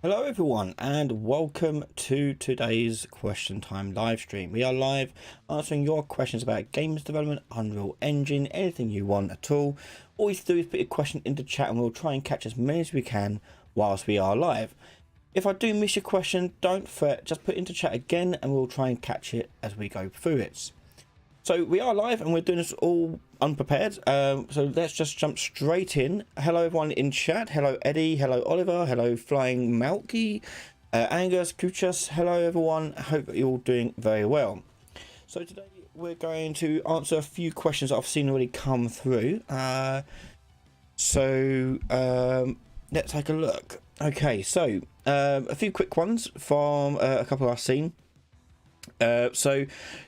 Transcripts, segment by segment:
Hello everyone and welcome to today's question time live stream. We are live answering your questions about games development, Unreal Engine, anything you want at all. All you have to do is put your question into chat and we'll try and catch as many as we can whilst we are live. If I do miss your question, don't fret, just put it into chat again and we'll try and catch it as we go through it. So we are live and we're doing this all unprepared, so let's just jump straight in. Hello everyone in chat. Hello Eddie, hello Oliver, hello Flying Malky, Angus, Kuchas. Hello everyone, I hope you're all doing very well. So today we're going to answer a few questions that I've seen already come through. Let's take a look. Okay, so a few quick ones from a couple I've seen. So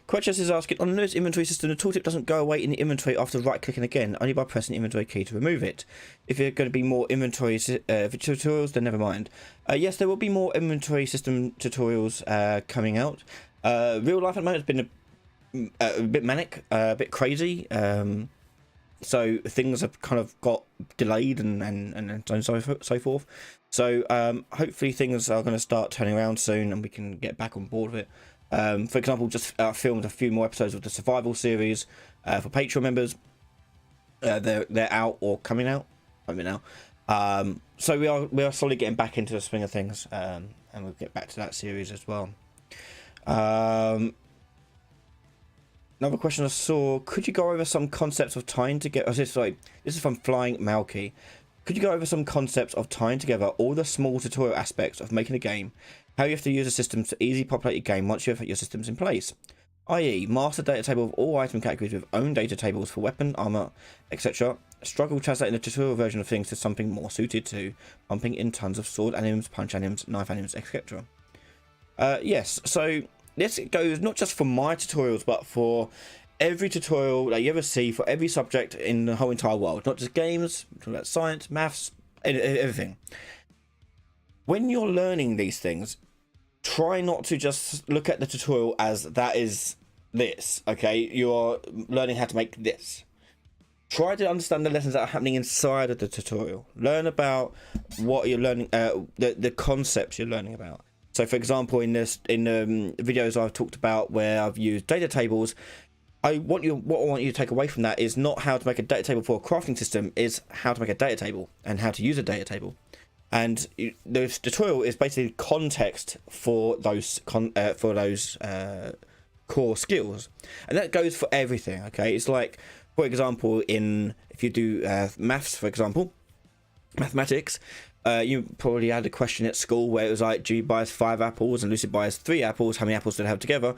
Quetchus is asking, on the newest inventory system, the tooltip doesn't go away in the inventory after right clicking again, only by pressing the inventory key to remove it. If there are going to be more inventory tutorials, then never mind. Yes, there will be more inventory system tutorials coming out. Real life at the moment has been a bit manic, a bit crazy. So things have kind of got delayed and so forth. So hopefully things are going to start turning around soon and we can get back on board with it. For example, just filmed a few more episodes of the survival series for Patreon members. They're out or coming out. I mean now. So we are slowly getting back into the swing of things, and we'll get back to that series as well. Another question I saw: could you go over some concepts of tying together? This is from Flying Malky. Could you go over some concepts of tying together all the small tutorial aspects of making a game? How you have to use a system to easily populate your game once you have your systems in place, i.e. master data table of all item categories with own data tables for weapon, armor, etc. Struggle translating the tutorial version of things to something more suited to pumping in tons of sword animals, punch animals, knife animals, etc. Yes, so this goes not just for my tutorials but for every tutorial that you ever see for every subject in the whole entire world, not just games, talking about science, maths, everything. When you're learning these things, try not to just look at the tutorial as that is this, okay? You're learning how to make this. Try to understand the lessons that are happening inside of the tutorial. Learn about what you're learning, the concepts you're learning about. So for example, in the videos I've talked about where I've used data tables, what I want you to take away from that is not how to make a data table for a crafting system, is how to make a data table and how to use a data table. And the tutorial is basically context for those core skills, and that goes for everything. Okay, it's like, for example, if you do maths, for example, mathematics, you probably had a question at school where it was like, G buys 5 apples and Lucy buys 3 apples. How many apples do they have together?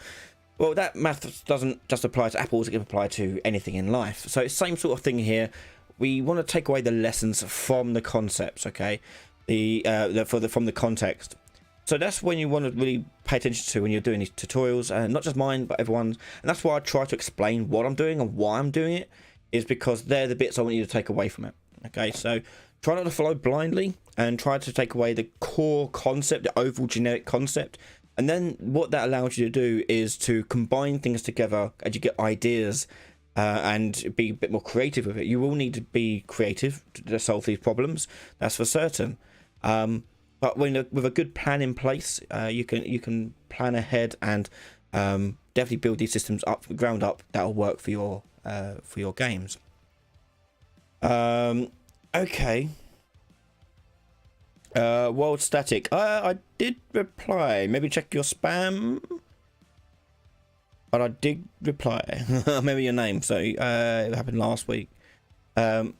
Well, that math doesn't just apply to apples; it can apply to anything in life. So it's the same sort of thing here. We want to take away the lessons from the concepts. Okay. From the context. So that's when you want to really pay attention to when you're doing these tutorials, and not just mine but everyone's. And that's why I try to explain what I'm doing and why I'm doing it, is because they're the bits I want you to take away from it. Okay, so try not to follow blindly and try to take away the core concept, the overall generic concept, and then what that allows you to do is to combine things together as you get ideas. And be a bit more creative with it. You will need to be creative to solve these problems, that's for certain. But with a good plan in place, you can plan ahead and definitely build these systems up from the ground up that'll work for your games. Okay. World static. I did reply. Maybe check your spam. But I did reply. I remember your name, so it happened last week. But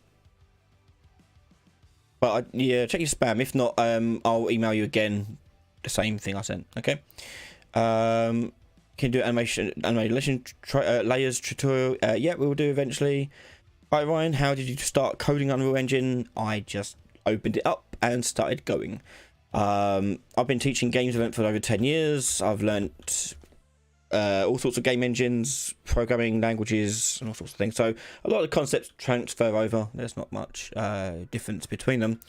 yeah, check your spam. If not, I'll email you again the same thing I sent. Okay. Can you do animation layers tutorial? Yeah, we will do eventually. Hi Ryan, how did you start coding Unreal Engine? I just opened it up and started going. I've been teaching games development for over 10 years. I've learnt all sorts of game engines, programming languages, and all sorts of things. So a lot of the concepts transfer over. There's not much difference between them,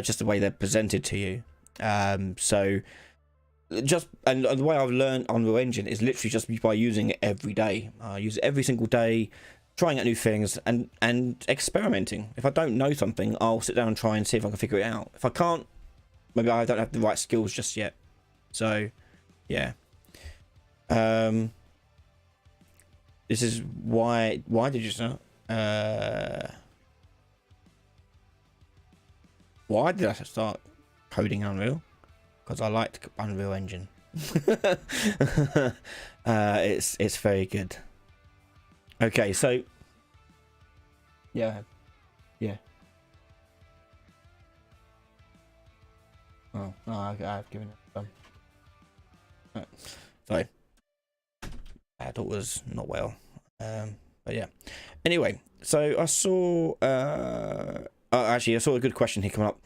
just the way they're presented to you. So just and the way I've learned Unreal Engine is literally just by using it every day. I use it every single day, trying out new things and experimenting. If I don't know something, I'll sit down and try and see if I can figure it out. If I can't, maybe I don't have the right skills just yet. So yeah. This is why did you start? Why did I start coding Unreal? Because I liked Unreal Engine. It's very good. Okay, so yeah. Oh, I've given it some. Right. Sorry. I thought it was not well. But yeah. Anyway, so I saw actually I saw a good question here coming up.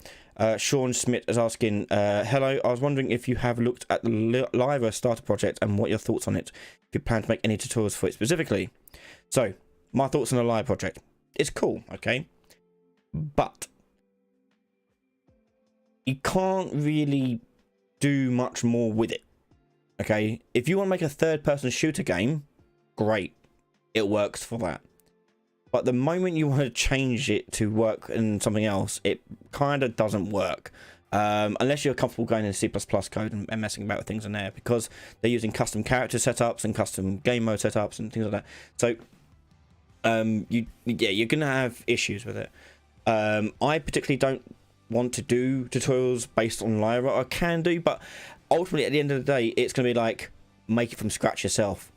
Sean Smith is asking, hello, I was wondering if you have looked at the Lyra starter project and what your thoughts on it, if you plan to make any tutorials for it specifically. So, my thoughts on the Lyra project. It's cool, okay? But you can't really do much more with it. Okay, if you want to make a third-person shooter game, great, it works for that. But the moment you want to change it to work in something else, it kind of doesn't work. Unless you're comfortable going in C++ code and messing about with things in there, because they're using custom character setups and custom game mode setups and things like that. So, you're gonna have issues with it. I particularly don't want to do tutorials based on Lyra. I can do, but ultimately at the end of the day, it's going to be like make it from scratch yourself.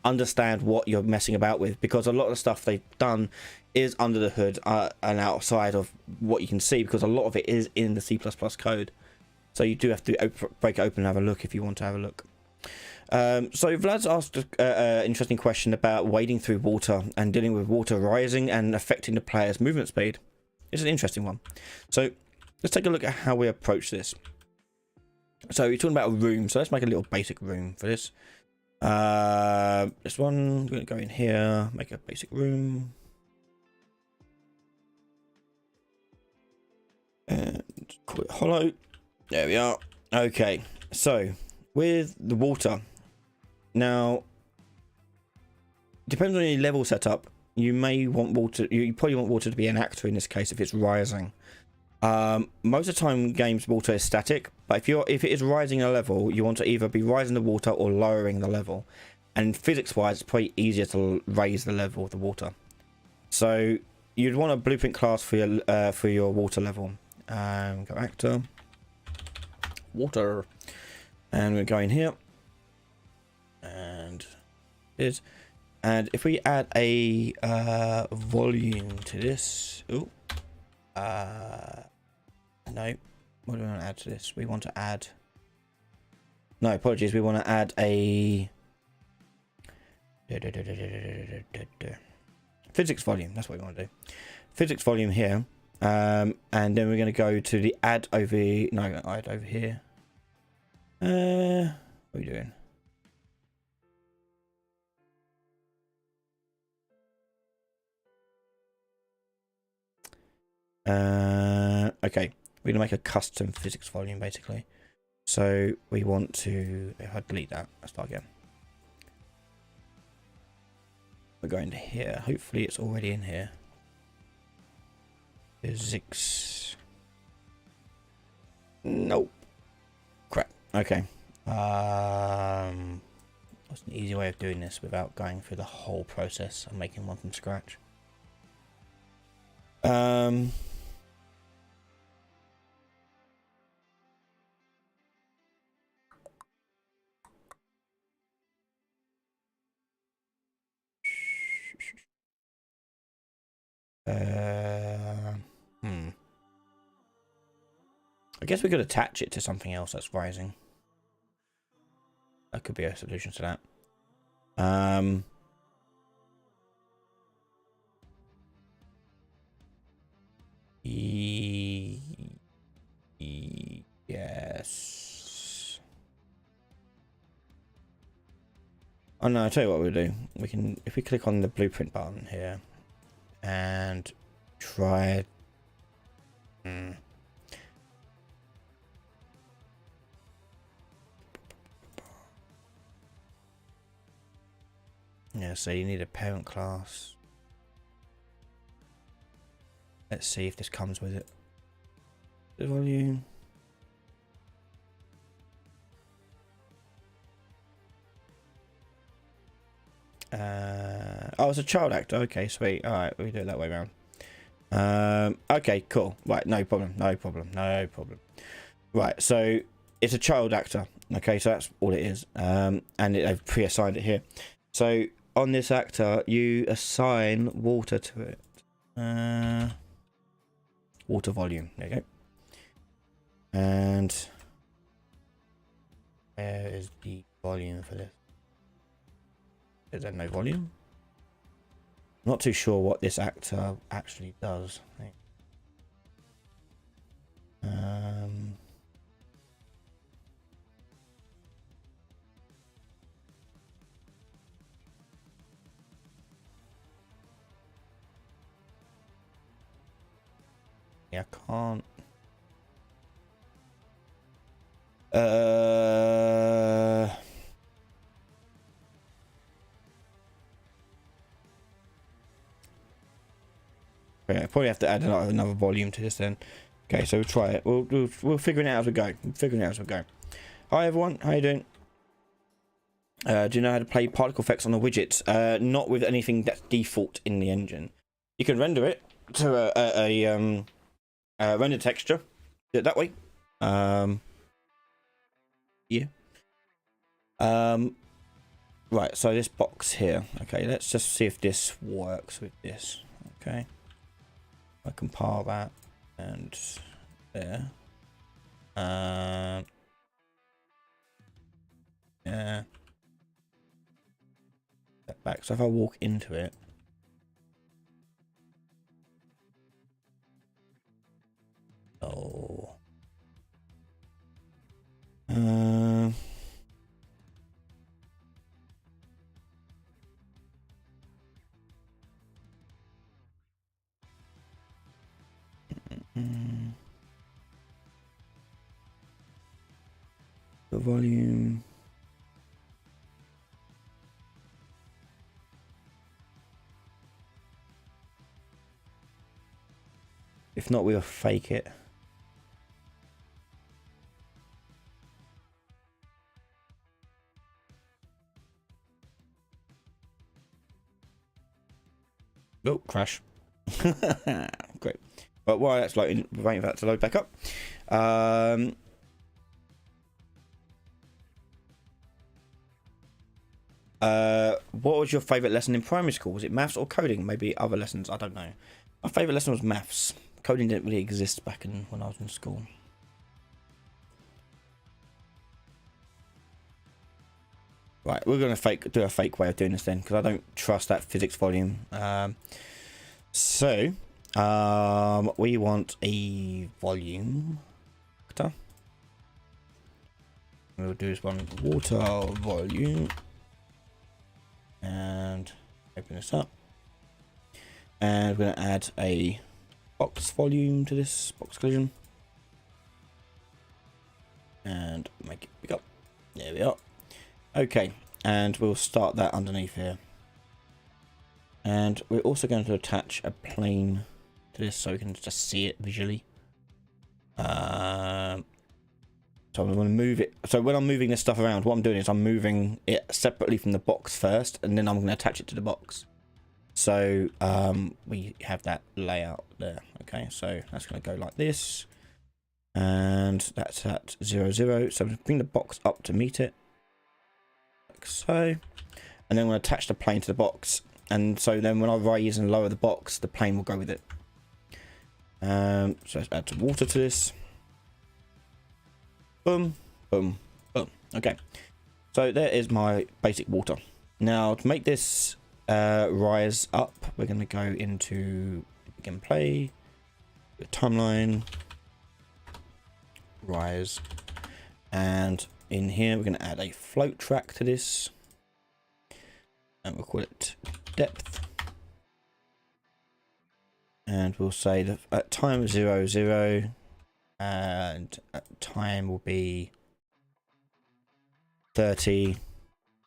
Understand what you're messing about with, because a lot of the stuff they've done is under the hood and outside of what you can see, because a lot of it is in the C++ code. So you do have to break it open and have a look if you want to have a look. So Vlad's asked an interesting question about wading through water and dealing with water rising and affecting the player's movement speed. It's an interesting one. So let's take a look at how we approach this. So you're talking about a room, so let's make a little basic room for this. This one, we're going to go in here, make a basic room. And call it hollow. There we are. Okay, so with the water. Now, depends on your level setup. You may want water, you probably want water to be an actor in this case if it's rising. Most of the time games water is static, but if it is rising a level, you want to either be rising the water or lowering the level. And physics wise, it's probably easier to raise the level of the water. So you'd want a blueprint class for your water level. Go actor, water, and we're going here, and is. And if we add a volume to this, no, what do we want to add to this? We want to add, no, apologies, we want to add a physics volume. That's what we want to do. Physics volume here, and then we're going to go to the add over. No, add over here. What are we doing? Okay, we're gonna make a custom physics volume basically. So we want to, if I delete that, let's start again. We're going to here. Hopefully it's already in here. Physics Okay. What's an easy way of doing this without going through the whole process of making one from scratch? I guess we could attach it to something else that's rising. That could be a solution to that. Yes. Oh no, I'll tell you what we'll do. We can, if we click on the blueprint button here and try. Yeah, so you need a parent class. Let's see if this comes with it. The volume. Oh, it's a child actor. Okay, sweet. All right, we do it that way around. Okay, cool. Right, no problem. Right, so it's a child actor. Okay, so that's all it is. And I've pre-assigned it here. So on this actor, you assign water to it. Water volume. There you go. And where is the volume for this? Is there no volume? I'm not too sure what this actor actually does. Yeah, I can't. Okay, I probably have to add another volume to this then. Okay, so we'll try it. We'll figure it out as we go. Hi everyone, how you doing? Do you know how to play particle effects on the widgets? Not with anything that's default in the engine. You can render it to a render texture. Do it that way. Yeah. Right. So this box here. Okay. Let's just see if this works with this. Okay. I compile that and there. Yeah. Step back. So if I walk into it. Oh. The volume. If not, we'll fake it. Oh, crash. Great. But while that's loading, we're waiting for that to load back up. What was your favourite lesson in primary school? Was it maths or coding? Maybe other lessons, I don't know. My favourite lesson was maths. Coding didn't really exist back when I was in school. Right, we're going to do a fake way of doing this then, because I don't trust that physics volume. We want a volume. We'll do this one, water volume. And open this up. And we're going to add a box volume to this box collision. And make it big up. There we are. Okay, and we'll start that underneath here. And we're also going to attach a plane to this so we can just see it visually. So So I'm going to move it. So when I'm moving this stuff around, what I'm doing is I'm moving it separately from the box first, and then I'm going to attach it to the box. So we have that layout there. Okay, so that's going to go like this, and that's at 0, 0. So I'm going to bring the box up to meet it, like so, and then I'm going to attach the plane to the box. And so then when I raise and lower the box, the plane will go with it. So let's add some water to this. Boom, boom, boom. Okay, so there is my basic water. Now to make this rise up, we're going to go into begin play, timeline, rise, and in here we're going to add a float track to this, and we'll call it depth, and we'll say that at time 0, 0. And time will be 30,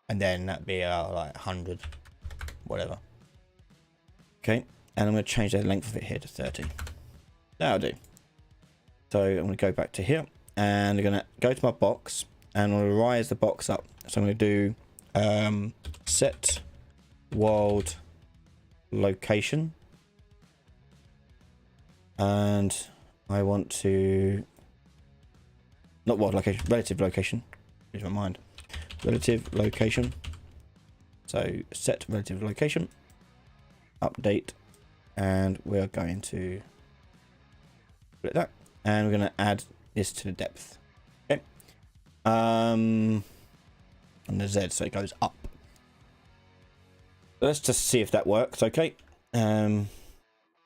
and then that'd be like 100, whatever. Okay, and I'm going to change the length of it here to 30. That'll do. So I'm going to go back to here, and I'm going to go to my box, and I'm going to rise the box up. So I'm going to do set world location, and I want to, not world location, relative location. Lose my mind. Relative location. So set relative location, update, and we're going to split that, and we're going to add this to the depth. Okay. On the Z, so it goes up. Let's just see if that works. Okay.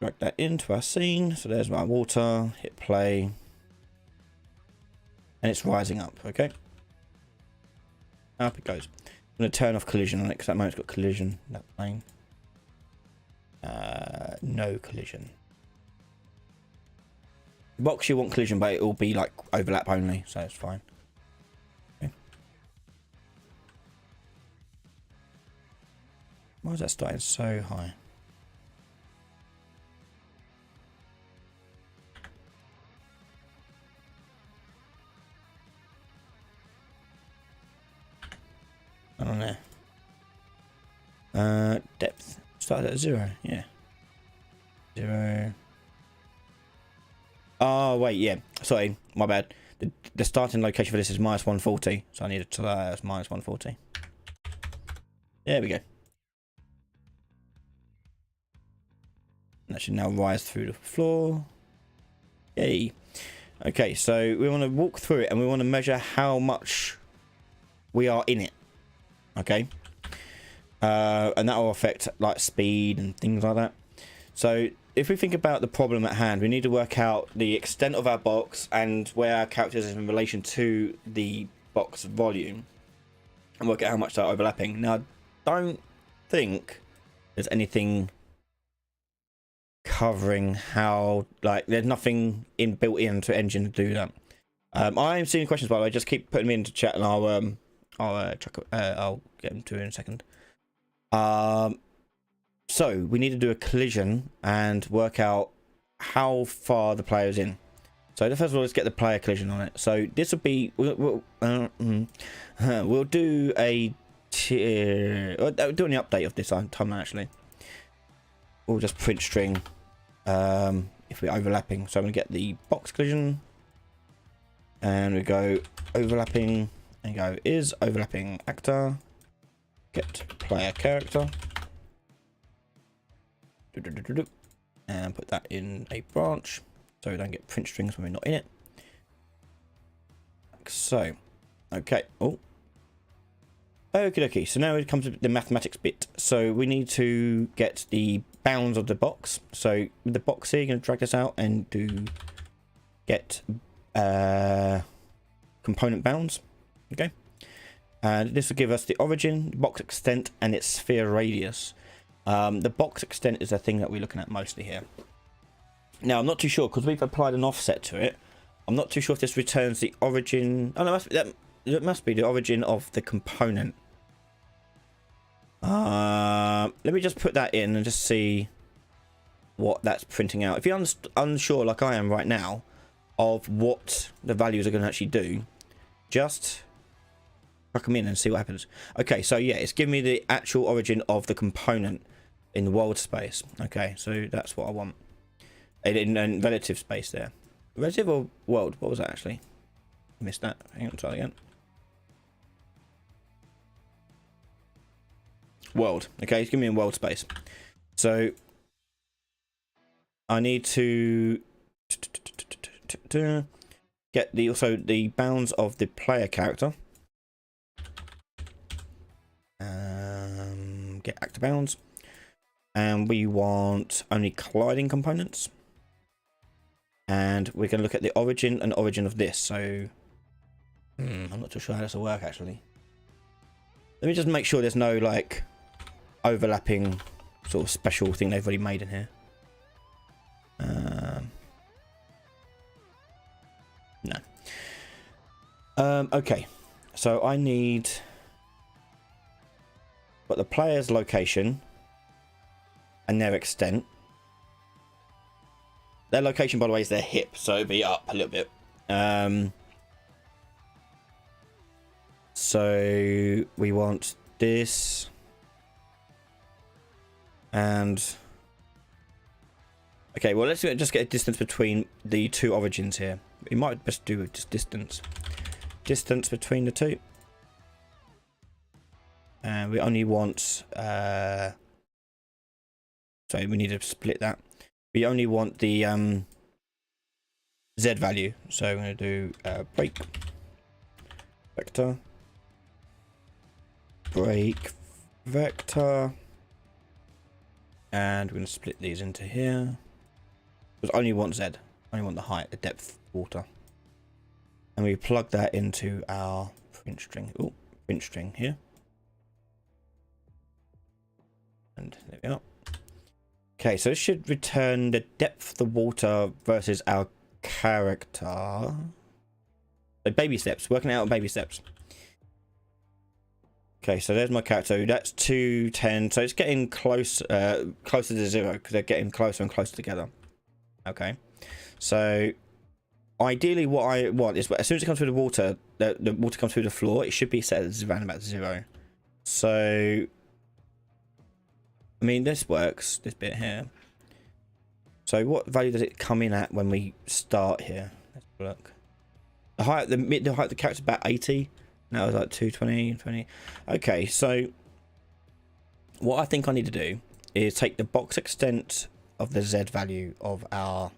Drag that into our scene. So there's my water. Hit play, and it's rising up. Okay, up it goes. I'm going to turn off collision on it because that moment's got collision. That plane. No collision. Box you want collision, but it will be like overlap only, so it's fine. Okay. Why is that starting so high? On there. Depth started at 0. Yeah, 0. Oh wait, yeah. Sorry, my bad. The starting location for this is -140, so I need to -140. There we go. That should now rise through the floor. Yay. Okay, so we want to walk through it, and we want to measure how much we are in it. Okay, and that will affect like speed and things like that. So if we think about the problem at hand, we need to work out the extent of our box and where our character is in relation to the box volume, and work out how much they're overlapping. Now, I don't think there's anything covering how, like, there's nothing built into Engine to do that. I'm seeing questions, by the way. Just keep putting them into chat, and I'll get them to it in a second. So we need to do a collision and work out how far the player's in. So first of all, let's get the player collision on it. So this will be we'll do a do any update of this timeline actually. We'll just print string if we're overlapping. So I'm gonna get the box collision, and we go overlapping. And go is overlapping actor, get player character, and put that in a branch so we don't get print strings when we're not in it. Like so. Okay. Oh. Okie dokie. So now it comes to the mathematics bit. So we need to get the bounds of the box. So with the box here, you're going to drag this out and do get component bounds. Okay, and this will give us the origin, box extent, and its sphere radius. The box extent is the thing that we're looking at mostly here. Now, I'm not too sure because we've applied an offset to it. I'm not too sure if this returns the origin. Oh no, that must be the origin of the component. Let me just put that in and just see what that's printing out. If you're unsure, like I am right now, of what the values are going to actually do, just chuck them in and see what happens. Okay, so yeah, it's giving me the actual origin of the component in the world space. Okay, so that's what I want. In relative space there. Relative or world? What was that actually? Missed that. Hang on, try again. World. Okay, it's giving me in world space. So I need to get the also the bounds of the player character. Get actor bounds, and we want only colliding components, and we're going to look at the origin and origin of this. So I'm not too sure how this will work actually. Let me just make sure there's no like overlapping sort of special thing they've already made in here. No. Okay, so I need but the player's location and their extent. Their location, by the way, is their hip, so it'll be up a little bit. So we want this and okay, well, let's just get a distance between the two origins here. We might just do just distance between the two. And we only want sorry, we need to split that. We only want the Z value, so I'm going to do break vector, and we're going to split these into here because I only want Z, I only want the height, the depth, water, and we plug that into our print string. Oh, print string here. And there we go. Okay, so this should return the depth of the water versus our character. So baby steps, working out baby steps. Okay, so there's my character. That's 210. So it's getting closer to 0 because they're getting closer and closer together. Okay, so ideally what I want is as soon as it comes through the water, the water comes through the floor, it should be set at around about 0. So I mean, this works, this bit here. So what value does it come in at when we start here? Let's look. The height, the height of the character is about 80. Now it's like 220, 20. Okay, so what I think I need to do is take the box extent of the Z value of our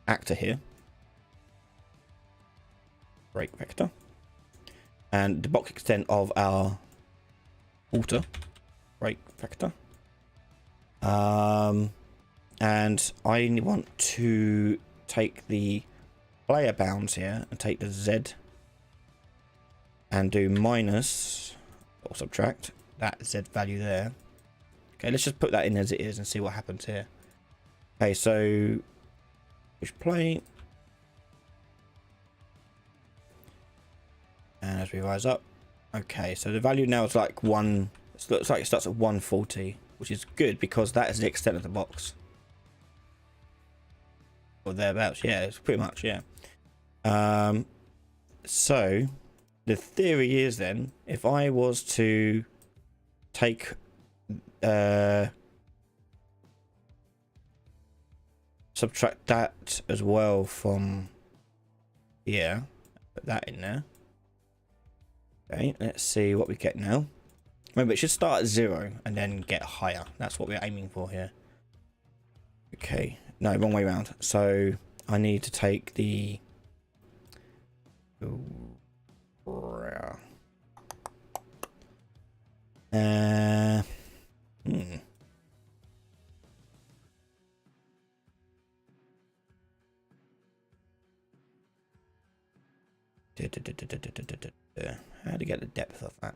actor here. Break vector. And the box extent of our water. Break vector, and I want to take the player bounds here and take the Z and do minus or subtract that Z value there. Okay, let's just put that in as it is and see what happens here. Okay, so push play, and as we rise up, okay, so the value now is like 1. It looks like it starts at 140, which is good because that is the extent of the box. Or thereabouts, yeah, it's pretty much, yeah. So the theory is then, if I was to take subtract that as well from here, put that in there. Okay, let's see what we get now. Remember, it should start at 0 and then get higher. That's what we're aiming for here. Okay. No, wrong way around. So I need to take the... How to get the depth of that?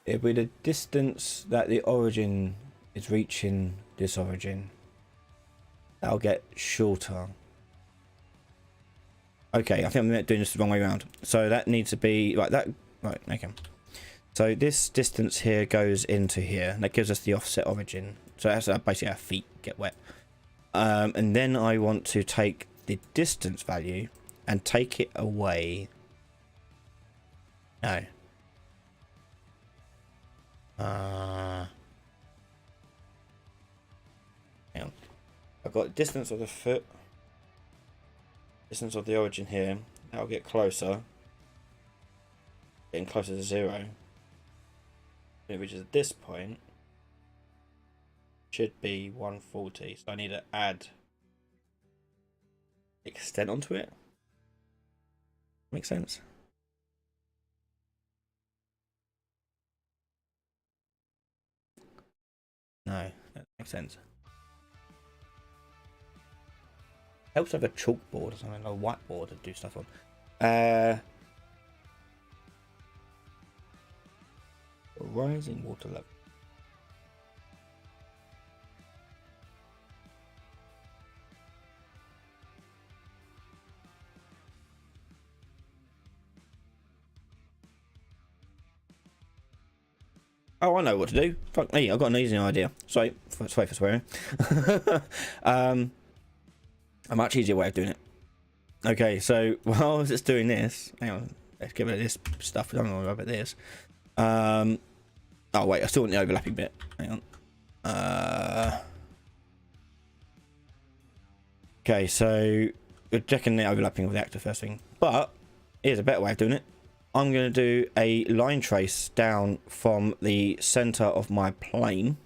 It'll be the distance that the origin is reaching this origin. That'll get shorter. Okay, I think I'm doing this the wrong way around. So that needs to be like that. Right, okay. So this distance here goes into here, and that gives us the offset origin. So that's basically our feet get wet. And then I want to take the distance value and take it away. No. Hang on. I've got distance of the foot, distance of the origin here. That'll get closer, getting closer to 0. When it reaches this point, should be 140. So I need to add extent onto it. Make sense? No, that makes sense. Helps to have a chalkboard or something, a whiteboard to do stuff on. Rising water level. Oh, I know what to do. Fuck me, I've got an easy idea. Sorry for swearing. A much easier way of doing it. Okay, so while it's doing this, hang on, let's get rid of this stuff. I don't know about this. Oh wait, I still want the overlapping bit. Hang on. Okay, so we're checking the overlapping of the actor first thing. But here's a better way of doing it. I'm going to do a line trace down from the center of my plane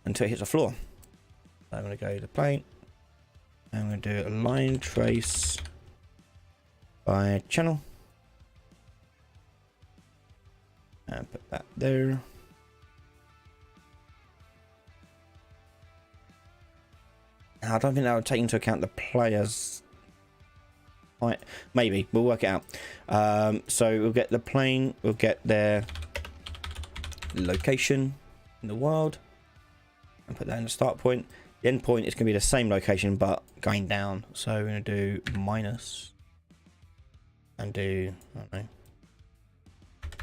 until it hits the floor. So I'm going to go to the plane. I'm going to do a line trace by channel. And put that there. Now, I don't think that would take into account the players. Right, maybe we'll work it out. So we'll get the plane, we'll get their location in the world, and put that in the start point. The end point is going to be the same location but going down. So we're going to do minus and do, I don't know,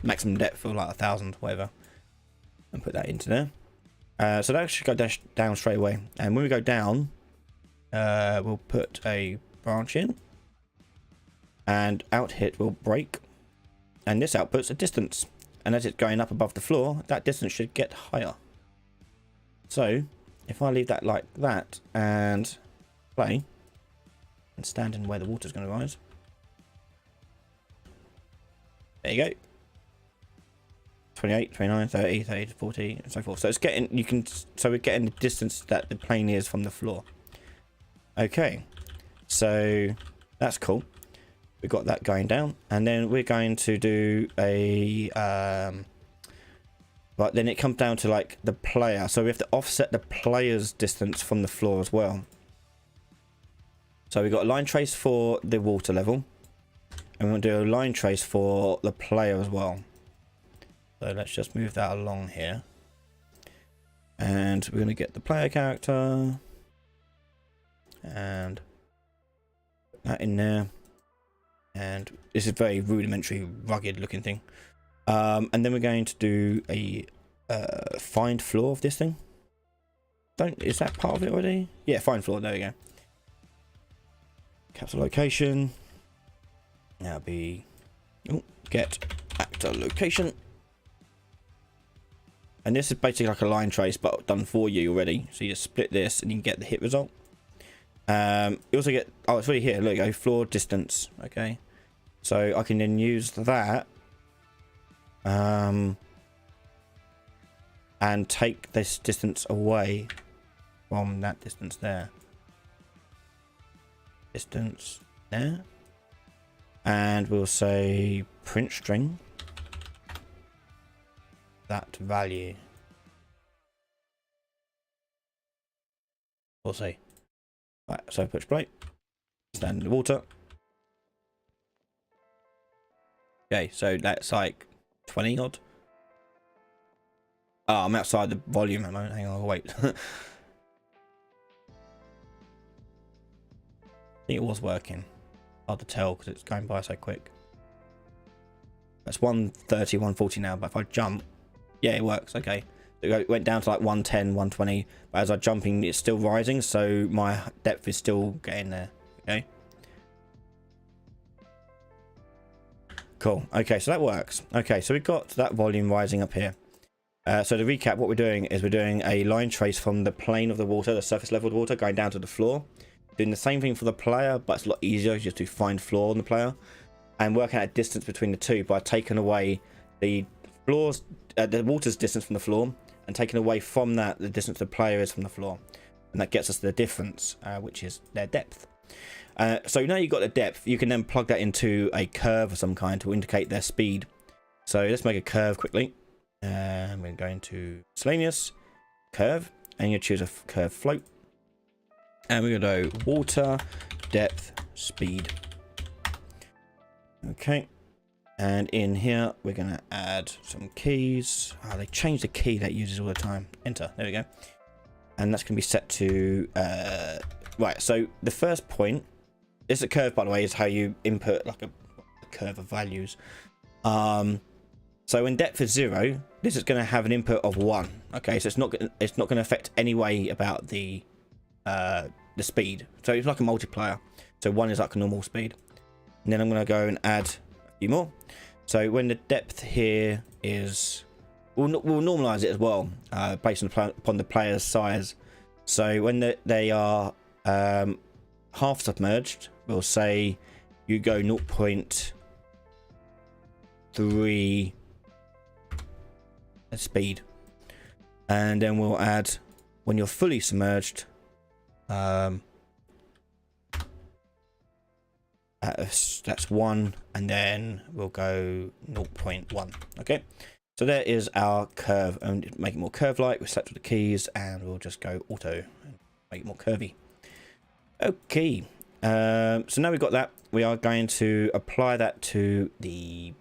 maximum depth of like 1,000, whatever, and put that into there. So that should go down straight away. And when we go down, we'll put a branch in. And out hit will break, and this outputs a distance, and as it's going up above the floor, that distance should get higher. So if I leave that like that and play and stand in where the water's going to rise, there you go. 28, 29, 30, 30 to 40 and so forth. So it's getting, so we're getting the distance that the plane is from the floor. Okay, so that's cool. We got that going down, and then we're going to do a but then it comes down to like the player, so we have to offset the player's distance from the floor as well. So we got a line trace for the water level, and we're going to do a line trace for the player as well. So let's just move that along here, and we're going to get the player character and put that in there. And this is a very rudimentary, rugged looking thing. And then we're going to do a find floor of this thing. Is that part of it already? Yeah, find floor. There we go. Capture location. Now be get actor location. And this is basically like a line trace, but done for you already. So you just split this, and you can get the hit result. You also get, oh, it's really here. Look, go floor distance. Okay. So I can then use that and take this distance away from that distance there. Distance there. And we'll say print string that value. We'll say. Right, so push play. Stand in the water. Okay, so that's like 20 odd. Oh, I'm outside the volume at the moment. Hang on, wait. I think it was working. Hard to tell because it's going by so quick. That's 130, 140 now, but if I jump, yeah, it works. Okay, it went down to like 110, 120, but as I'm jumping, it's still rising, so my depth is still getting there. Okay, cool. Okay, so that works. Okay, so we've got that volume rising up here. So to recap, what we're doing is we're doing a line trace from the plane of the water, the surface level of the water, going down to the floor. Doing the same thing for the player, but it's a lot easier just to find floor on the player. And working out distance between the two by taking away the floors, the water's distance from the floor, and taking away from that the distance the player is from the floor. And that gets us the difference, which is their depth. So now you've got the depth, you can then plug that into a curve of some kind to indicate their speed. So let's make a curve quickly. And we're going to miscellaneous curve, and you choose a curve float, and we're going to do water depth speed. Okay, and in here we're going to add some keys. They change the key that it uses all the time. Enter. There we go. And that's going to be set to right. So the first point, this is a curve, by the way, is how you input like a curve of values. So when depth is 0, this is going to have an input of 1. Okay, so it's not going to affect any way about the speed. So it's like a multiplier. So 1 is like a normal speed. And then I'm going to go and add a few more. So when the depth here is, we'll normalize it as well, based upon the player's size. So when they are half submerged, we'll say you go 0.3 speed, and then we'll add when you're fully submerged, that's 1, and then we'll go 0.1. Okay, so there is our curve, and make it more curve like. We select the keys and we'll just go auto and make it more curvy. Okay, so now we've got that, we are going to apply that to the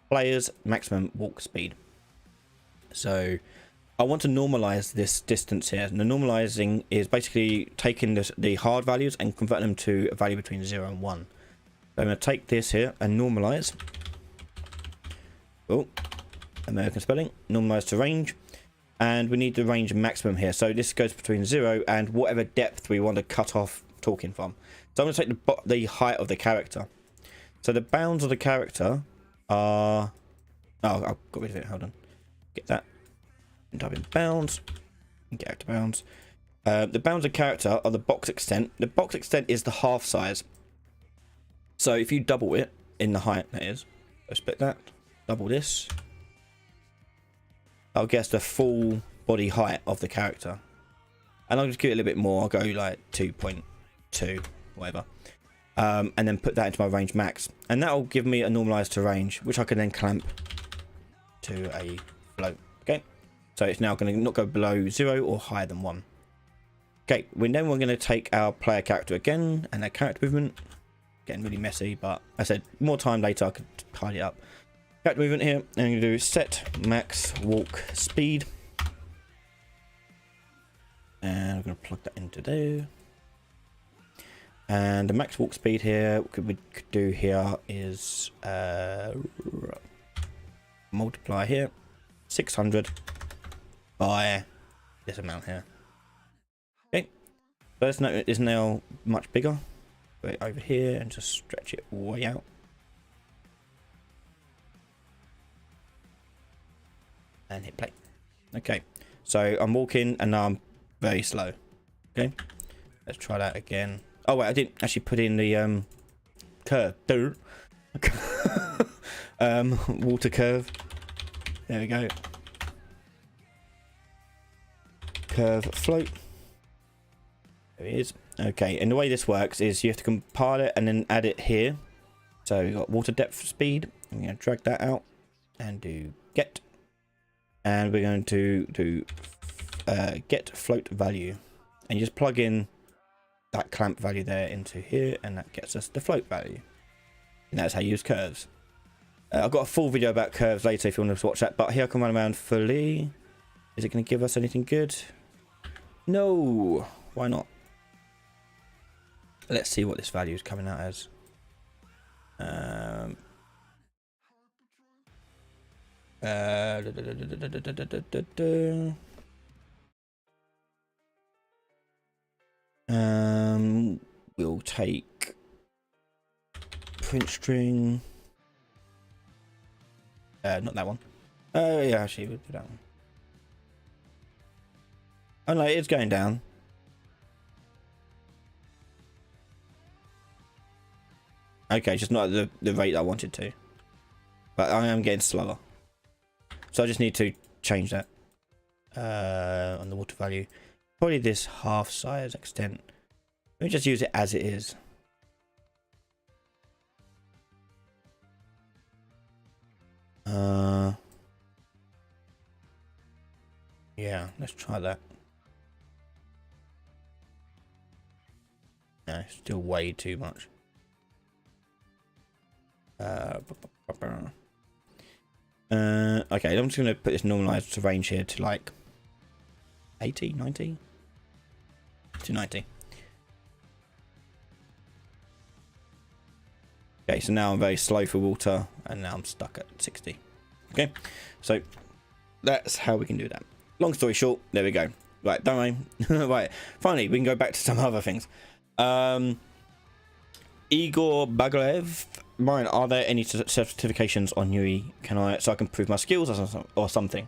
player's maximum walk speed. So I want to normalize this distance here, and the normalizing is basically taking the hard values and converting them to a value between 0 and 1. So I'm going to take this here and normalize. Oh, American spelling. Normalize to range, and we need the range maximum here. So this goes between 0 and whatever depth we want to cut off talking from. So I'm going to take the height of the character. So the bounds of the character are, oh, I've got rid of it, hold on. Get that and type in bounds and get out to bounds. The bounds of character are the box extent. The box extent is the half size. So if you double it in the height, that is, so split that, double this, I'll guess the full body height of the character. And I'll just give it a little bit more. I'll go like 2.2, whatever. And then put that into my range max, and that'll give me a normalized to range, which I can then clamp to a float. Okay, so it's now going to not go below 0 or higher than 1. Okay, we're going to take our player character again and our character movement. Getting really messy, but I said more time later I could tidy it up. Character movement here, and I'm going to do set max walk speed, and I'm going to plug that into there. And the max walk speed here, what we could do here is multiply here 600 by this amount here. Okay, so this note is now much bigger. Put it over here and just stretch it way out. And hit play. Okay, so I'm walking and now I'm very slow. Okay, let's try that again. Oh wait, I didn't actually put in the curve. Water curve. There we go. Curve float. There it is. Okay, and the way this works is you have to compile it and then add it here. So we've got water depth speed. I'm going to drag that out and do get. And we're going to do get float value. And you just plug in that clamp value there into here, and that gets us the float value. And that's how you use curves. I've got a full video about curves later if you want to watch that, but here I can run around fully. Is it going to give us anything good? No. Why not? Let's see what this value is coming out as. We'll take print string. Not that one. Oh yeah, actually we'll do that one. Oh no, it's going down. Okay, just not at the rate I wanted to. But I am getting slower. So I just need to change that. On the water value. Probably this half size extent. Let me just use it as it is. Yeah, let's try that. No, still way too much. Okay, I'm just going to put this normalized range here to like 80, 90 to 90. Okay, so now I'm very slow for water and now I'm stuck at 60. Okay, so that's how we can do that. Long story short, there we go. Right, don't worry. Right, finally we can go back to some other things. Igor Bagalev, Ryan, are there any certifications on UI? So I can prove my skills or something?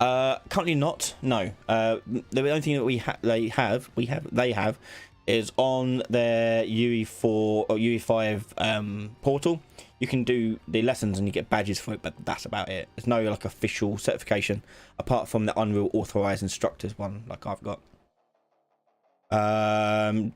Currently not. No. The only thing that they have is on their UE4 or UE5 portal. You can do the lessons and you get badges for it, but that's about it. There's no like official certification apart from the Unreal Authorized Instructors one, like I've got.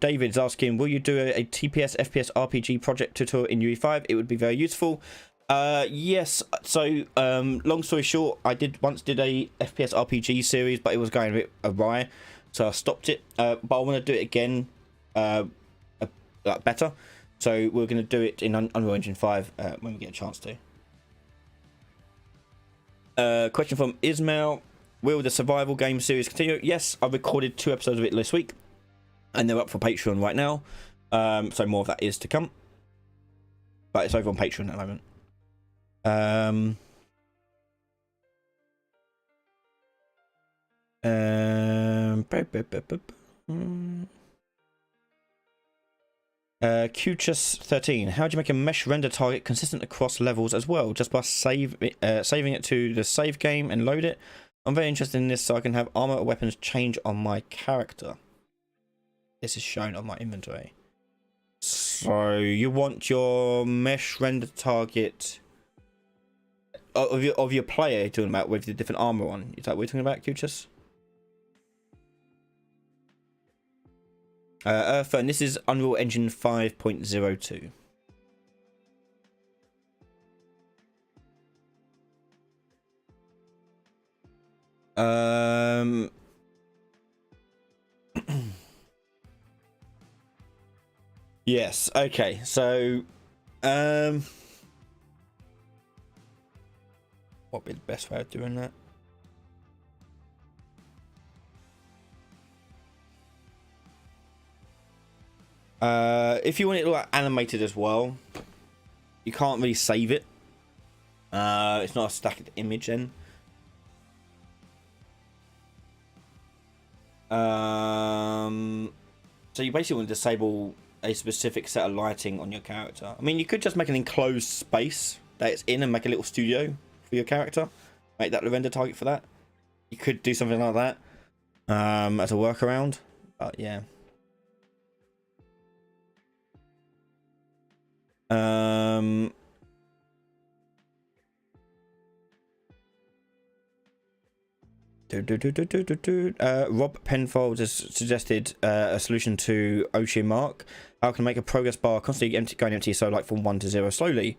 David's asking, will you do a TPS FPS RPG project tutorial in UE5? It would be very useful. Yes. So long story short, I once did a FPS RPG series, but it was going a bit awry, so I stopped it. But I want to do it again, like better. So we're going to do it in Unreal Engine 5 when we get a chance to. Question from Ismail: will the survival game series continue? Yes, I've recorded 2 episodes of it this week, and they're up for Patreon right now. So more of that is to come, but it's over on Patreon at the moment. Qchus13, how do you make a mesh render target consistent across levels as well? Just by saving it to the save game and load it? I'm very interested in this so I can have armor or weapons change on my character. This is shown on my inventory. So you want your mesh render target of your player you're talking about with the different armor on? Is that what we're talking about, Qchus? Earthphone, this is Unreal Engine 5.02. Yes, okay, so what would be the best way of doing that? If you want it like animated as well, you can't really save it. It's not a static image then. So you basically want to disable a specific set of lighting on your character. I mean, you could just make an enclosed space that it's in and make a little studio for your character. Make that the render target for that. You could do something like that as a workaround. But yeah. Rob Penfold has suggested a solution to Ocean Mark. How can I make a progress bar constantly going empty, so like from 1 to 0 slowly?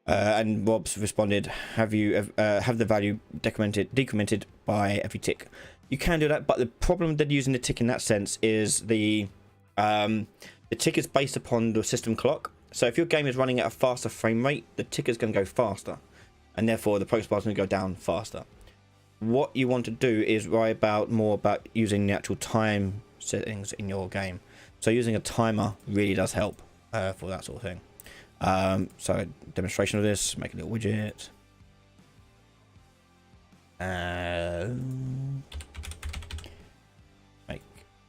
And Rob's responded, have the value decremented by every tick? You can do that, but the problem that using the tick in that sense is the tick is based upon the system clock. So if your game is running at a faster frame rate, the tick is going to go faster, and therefore the progress bar is going to go down faster. What you want to do is worry more about using the actual time settings in your game. So using a timer really does help for that sort of thing. So demonstration of this, make a little widget. Make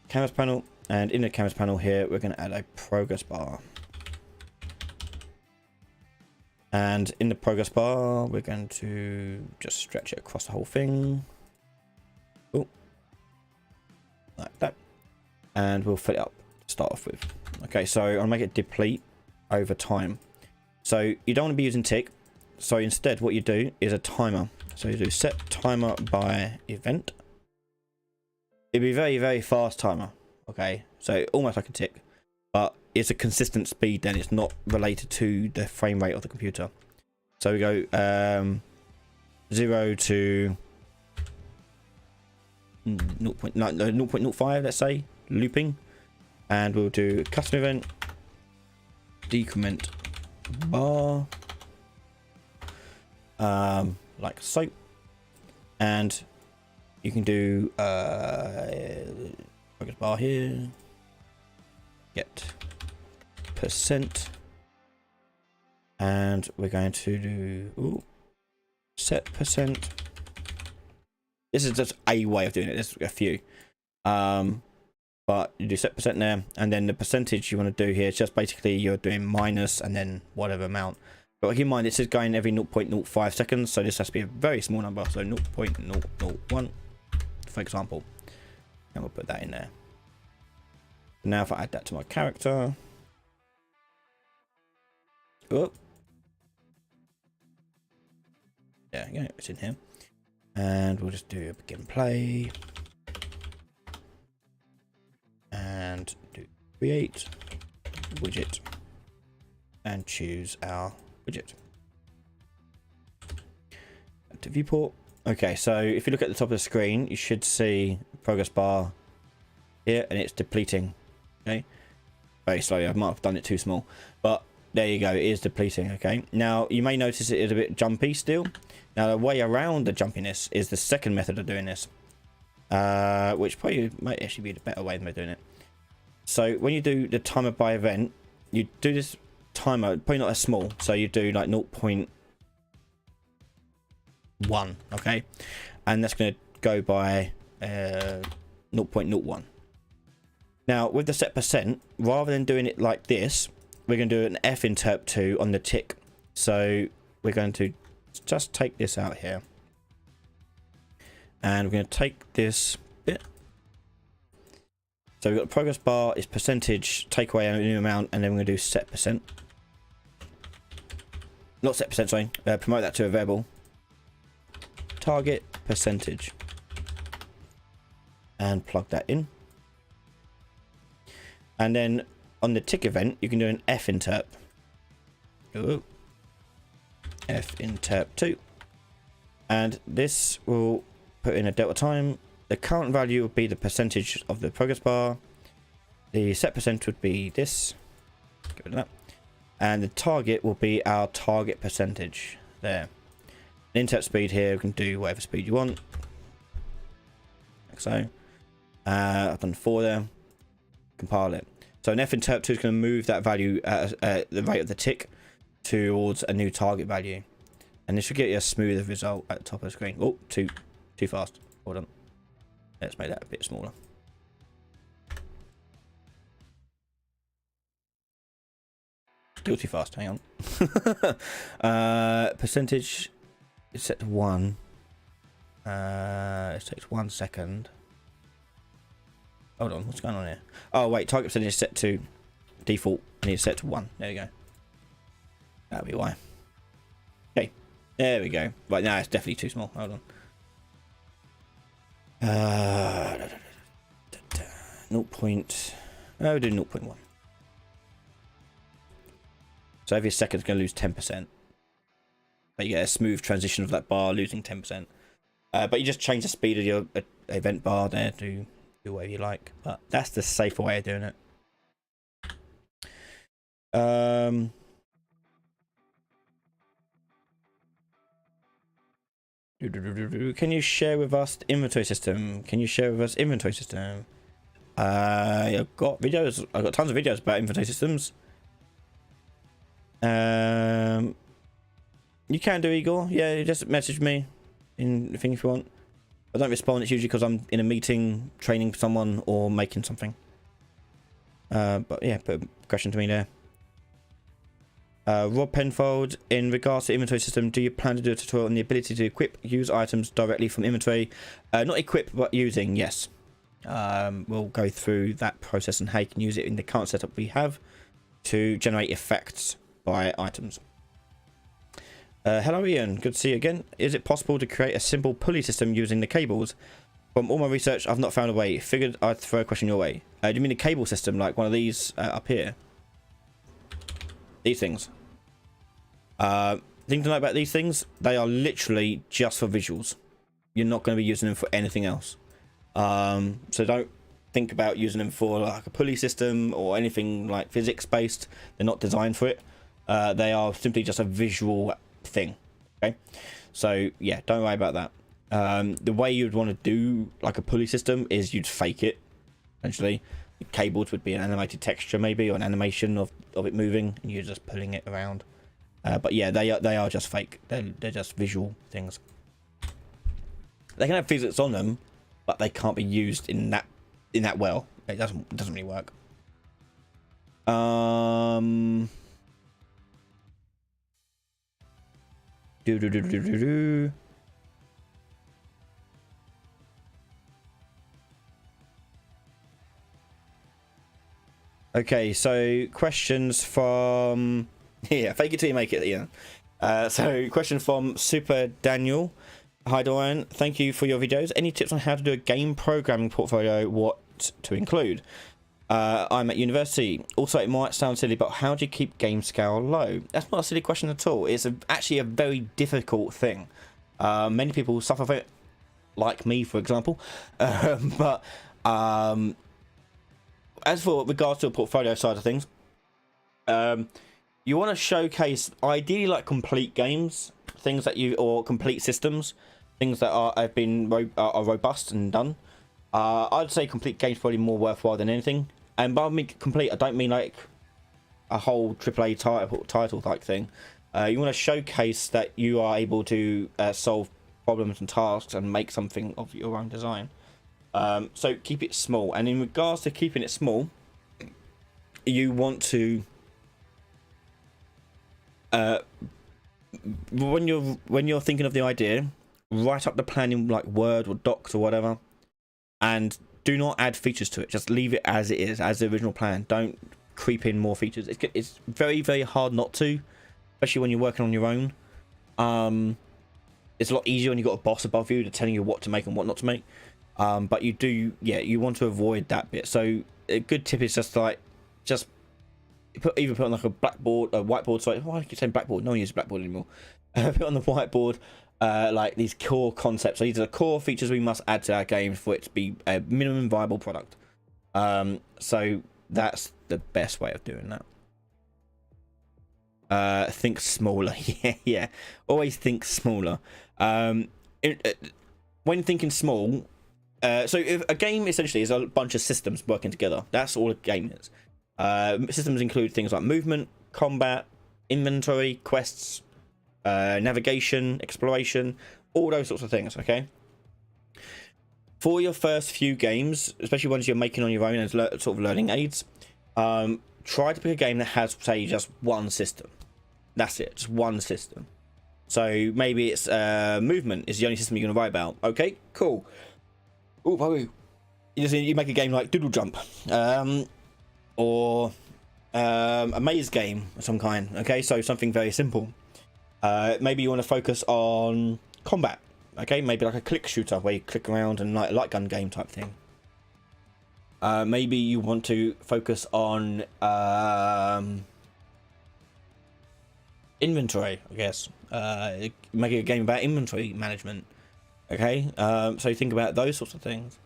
canvas panel, and in the canvas panel here, we're going to add a progress bar. And in the progress bar, we're going to just stretch it across the whole thing. Oh, like that. And we'll fill it up to start off with. Okay, so I'll make it deplete over time. So you don't want to be using tick. So instead, what you do is a timer. So you do set timer by event. It'd be very, very fast timer. Okay, so almost like a tick, but it's a consistent speed. Then it's not related to the frame rate of the computer. So we go 0 to 0.05, let's say, looping, and we'll do custom event decrement bar, like so, and you can do progress bar here, get percent, and we're going to do set percent. This is just a way of doing it. There's a few, but you do set percent there, and then the percentage you want to do here is just basically you're doing minus and then whatever amount. But keep in mind this is going every 0.05 seconds, so this has to be a very small number, so 0.001 for example, and we'll put that in there. Now if I add that to my character, oh, there we go, it's in here, and we'll just do a begin play and do create widget and choose our widget. Add to viewport. Okay, so if you look at the top of the screen, you should see progress bar here, and it's depleting. Okay, very slowly. I might have done it too small, but there you go. It is depleting. Okay, now you may notice it is a bit jumpy still. Now the way around the jumpiness is the second method of doing this, which probably might actually be the better way than doing it. So when you do the timer by event, you do this timer probably not as small, so you do like 0.1, okay, and that's going to go by 0.01. Now with the set percent, rather than doing it like this, we're going to do an finterp2 on the tick. So we're going to just take this out here, and we're going to take this bit. So we've got progress bar is percentage, take away a new amount, and then we're going to do set percent. Not set percent, sorry. Promote that to a variable. Target percentage. And plug that in. And then on the tick event, you can do an finterp. Ooh. Finterp2. And this will put in a delta time. The current value would be the percentage of the progress bar. The set percent would be this. Get rid of that. And the target will be our target percentage there. The interp speed here, we can do whatever speed you want. Like so. I've done 4 there. Compile it. So an finterp2 is going to move that value at the rate of the tick towards a new target value. And this should get you a smoother result at the top of the screen. Oh, too fast. Hold on. Let's make that a bit smaller. Still too fast, hang on. Percentage is set to 1. It takes 1 second. Hold on, what's going on here? Oh wait, target percentage is set to default. I need to set to 1. There you go. That'll be why. Okay, there we go. Right now it's definitely too small. Hold on. 0. We'll do 0.1. So every second is going to lose 10%. But you get a smooth transition of that bar losing 10%. But you just change the speed of your event bar there to do whatever you like. But that's the safer way of doing it. Can you share with us the inventory system? Can you share with us inventory system? I've got videos. I've got tons of videos about inventory systems. You can do, Igor. Yeah, you just message me. in the thing if you want. If I don't respond, it's usually because I'm in a meeting, training someone, or making something. But yeah, put a question to me there. Rob Penfold, in regards to inventory system, do you plan to do a tutorial on the ability to equip, use items directly from inventory? Not equip, but using, yes. We'll go through that process and how you can use it in the current setup we have to generate effects by items. Hello Ian, good to see you again. Is it possible to create a simple pulley system using the cables? From all my research, I've not found a way. Figured I'd throw a question your way. Do you mean a cable system like one of these up here? These things. Thing to know about these things, they are literally just for visuals. You're not going to be using them for anything else. So don't think about using them for like a pulley system or anything like physics based. They're not designed for it. They are simply just a visual thing. Okay, so yeah, don't worry about that. The way you'd want to do like a pulley system is you'd fake it. Essentially, the cables would be an animated texture maybe, or an animation of it moving, and you're just pulling it around. But yeah, they are just fake. They're just visual things. They can have physics on them, but they can't be used in that well. It doesn't really work. Okay, so questions from yeah, fake it till you make it. Yeah. So question from Super Daniel. Hi Dorian, thank you for your videos. Any tips on how to do a game programming portfolio? What to include? I'm at university. Also, it might sound silly, but how do you keep game scale low? That's not a silly question at all. It's actually a very difficult thing. Many people suffer from it, like me, for example. But as for regards to a portfolio side of things, you want to showcase ideally like complete games, things that you or complete systems, things that have been robust and done. I'd say complete games probably more worthwhile than anything. And by me complete, I don't mean like a whole AAA title type thing. You want to showcase that you are able to solve problems and tasks and make something of your own design. So keep it small. And in regards to keeping it small, you want to when you're thinking of the idea, write up the plan in like Word or Docs or whatever, and do not add features to it. Just leave it as it is, as the original plan. Don't creep in more features. It's very, very hard not to, especially when you're working on your own. It's a lot easier when you've got a boss above you to telling you what to make and what not to make. But you want to avoid that bit. So a good tip is just put on like a whiteboard. Sorry, why do I keep saying blackboard? No one uses blackboard anymore. Put on the whiteboard like these core concepts. So these are the core features we must add to our game for it to be a minimum viable product. So that's the best way of doing that. Think smaller. yeah. Always think smaller. When thinking small, so if a game essentially is a bunch of systems working together, that's all a game is. Systems include things like movement, combat, inventory, quests, navigation, exploration, all those sorts of things. Okay. For your first few games, especially ones you're making on your own as sort of learning aids, try to pick a game that has, say, just one system. That's it, just one system. So maybe it's movement is the only system you're going to write about. Okay, cool. Oh, you make a game like Doodle Jump, or a maze game of some kind. Okay, so something very simple. Maybe you want to focus on combat. Okay, maybe like a click shooter where you click around and like a light gun game type thing. Maybe you want to focus on inventory, I guess. Making a game about inventory management. Okay, so you think about those sorts of things.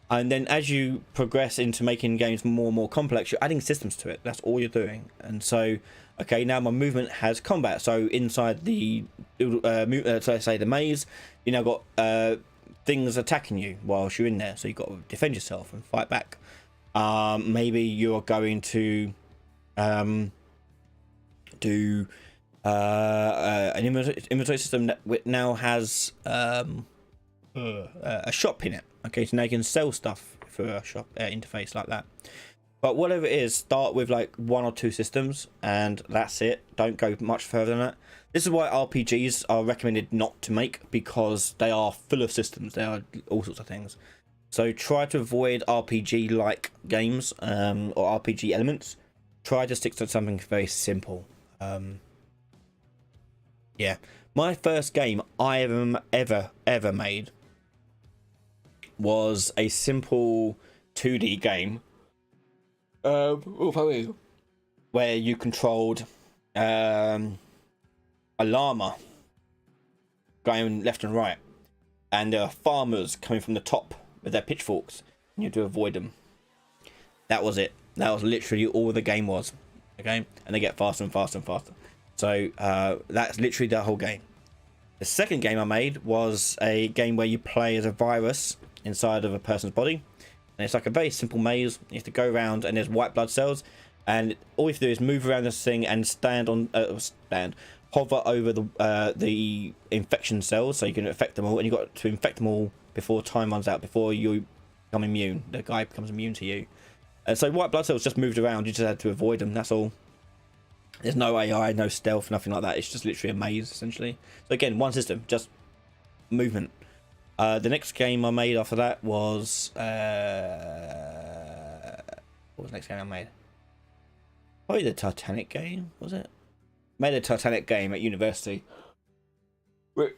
And then as you progress into making games more and more complex, you're adding systems to it. That's all you're doing. And so, okay, now my movement has combat. So inside the, so say the maze, you now got things attacking you whilst you're in there. So you've got to defend yourself and fight back. Maybe you're going to do an inventory system that now has a shop in it. Okay, so now you can sell stuff through a shop interface like that. But whatever it is, start with like 1 or 2 systems, and that's it. Don't go much further than that. This is why RPGs are recommended not to make, because they are full of systems. They are all sorts of things. So try to avoid RPG-like games or RPG elements. Try to stick to something very simple. Yeah, my first game I ever made was a simple 2D game. Where you controlled a llama going left and right, and there are farmers coming from the top with their pitchforks, and you had to avoid them. That was it. That was literally all the game was. Okay, and they get faster and faster and faster. So that's literally the whole game. The second game I made was a game where you play as a virus inside of a person's body. And it's like a very simple maze. You have to go around, and there's white blood cells, and all you have to do is move around this thing and hover over the infection cells, so you can infect them all. And you've got to infect them all before time runs out, before you become immune. The guy becomes immune to you. And so white blood cells just moved around. You just had to avoid them. That's all. There's no AI, no stealth, nothing like that. It's just literally a maze, essentially. So again, one system, just movement. The next game I made after that was what was the next game I made? Probably the Titanic game, was it? Made a Titanic game at university, which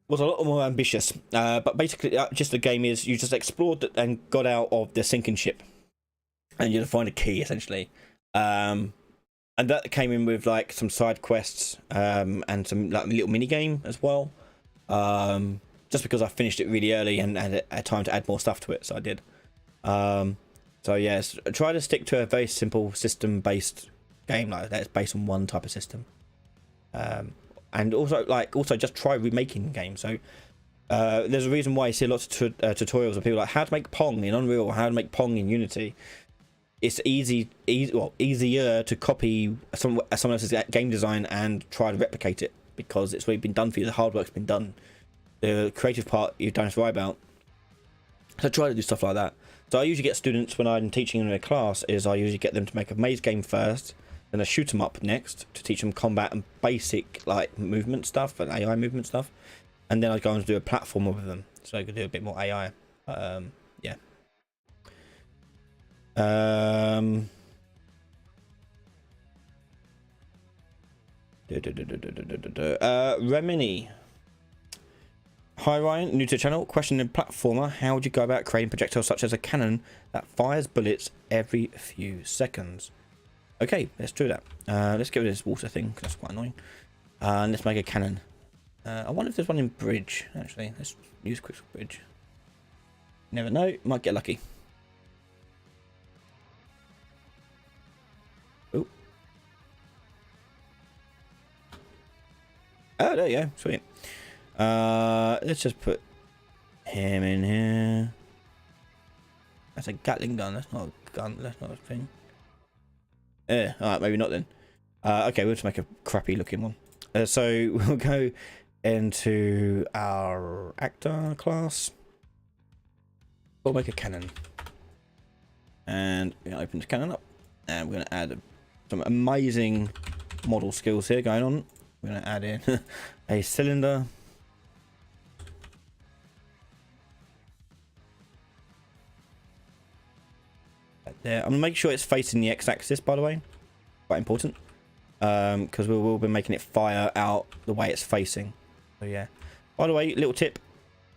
was a lot more ambitious. But basically, just the game is you just explored and got out of the sinking ship, and you had to find a key, essentially. And that came in with like some side quests and some like little mini game as well. Just because I finished it really early and had time to add more stuff to it, so I did. So yes, try to stick to a very simple system-based game like that. It's based on one type of system. And also just try remaking games. So there's a reason why you see lots of tutorials of people like how to make Pong in Unreal, how to make Pong in Unity. It's easier to copy someone else's game design and try to replicate it, because it's already been done for you. The hard work's been done. The creative part you don't have to worry about. So try to do stuff like that. So I usually get students, when I'm teaching in a class, I usually get them to make a maze game first, then I shoot them up next to teach them combat and basic like movement stuff and AI movement stuff, and then I go on to do a platformer with them, so I could do a bit more AI. Yeah. Remini. Hi Ryan, new to the channel. Question in platformer: how would you go about creating projectiles such as a cannon that fires bullets every few seconds? Okay, let's do that. Let's get rid of this water thing, 'cause that's quite annoying. And let's make a cannon. I wonder if there's one in bridge. Actually, let's use quick bridge. Never know, might get lucky. Oh, there you go. Sweet. Let's just put him in here. That's a Gatling gun. That's not a gun. That's not a thing. Alright, maybe not then. Okay, we'll just make a crappy looking one. So we'll go into our actor class. We'll make a cannon. And we're going to open the cannon up. And we're going to add some amazing model skills here going on. We're going to add in a cylinder. There. I'm gonna make sure it's facing the x-axis, by the way. Quite important, because we will be making it fire out the way it's facing. So yeah. By the way, little tip: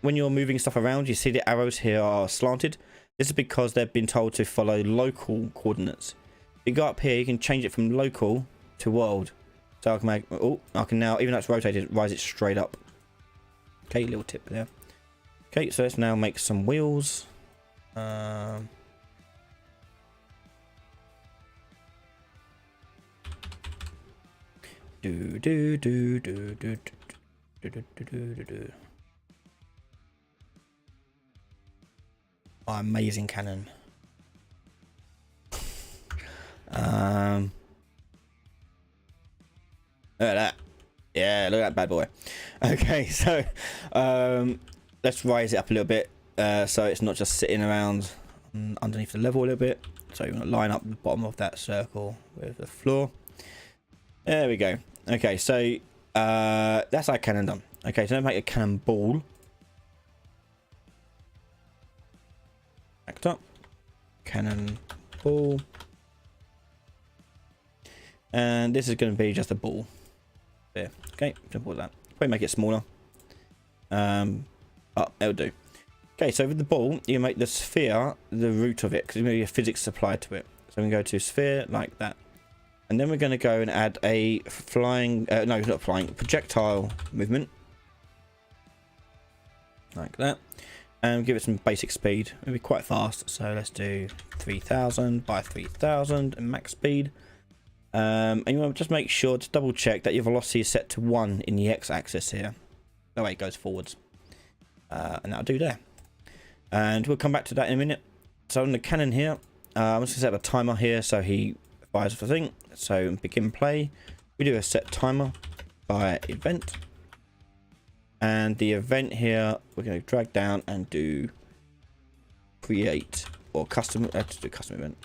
when you're moving stuff around, you see the arrows here are slanted. This is because they've been told to follow local coordinates. If you go up here, you can change it from local to world. So I can make. Oh, I can now, even though it's rotated, rise it straight up. Okay, little tip there. Okay, so let's now make some wheels. Oh, amazing cannon. look at that bad boy. Okay, so let's raise it up a little bit so it's not just sitting around underneath the level a little bit. So you want to line up the bottom of that circle with the floor. There we go. Okay, so that's our cannon done. Okay, so now make a cannonball. Backed up. Cannonball. And this is going to be just a ball. There. Okay, simple as that. Probably make it smaller. Oh, it'll do. Okay, so with the ball, you make the sphere the root of it because there's going to be a physics applied to it. So we can go to sphere like that. And then we're going to go and add a flying, no, not flying, projectile movement. Like that. And give it some basic speed. It'll be quite fast. So let's do 3000 by 3000 and max speed. And you want to just make sure to double check that your velocity is set to 1 in the x-axis here. That way it goes forwards. And that'll do there. And we'll come back to that in a minute. So on the cannon here, I'm just going to set up a timer here so he fires the thing. So begin play. We do a set timer by event. And the event here, we're going to drag down and do create or custom, to do custom event.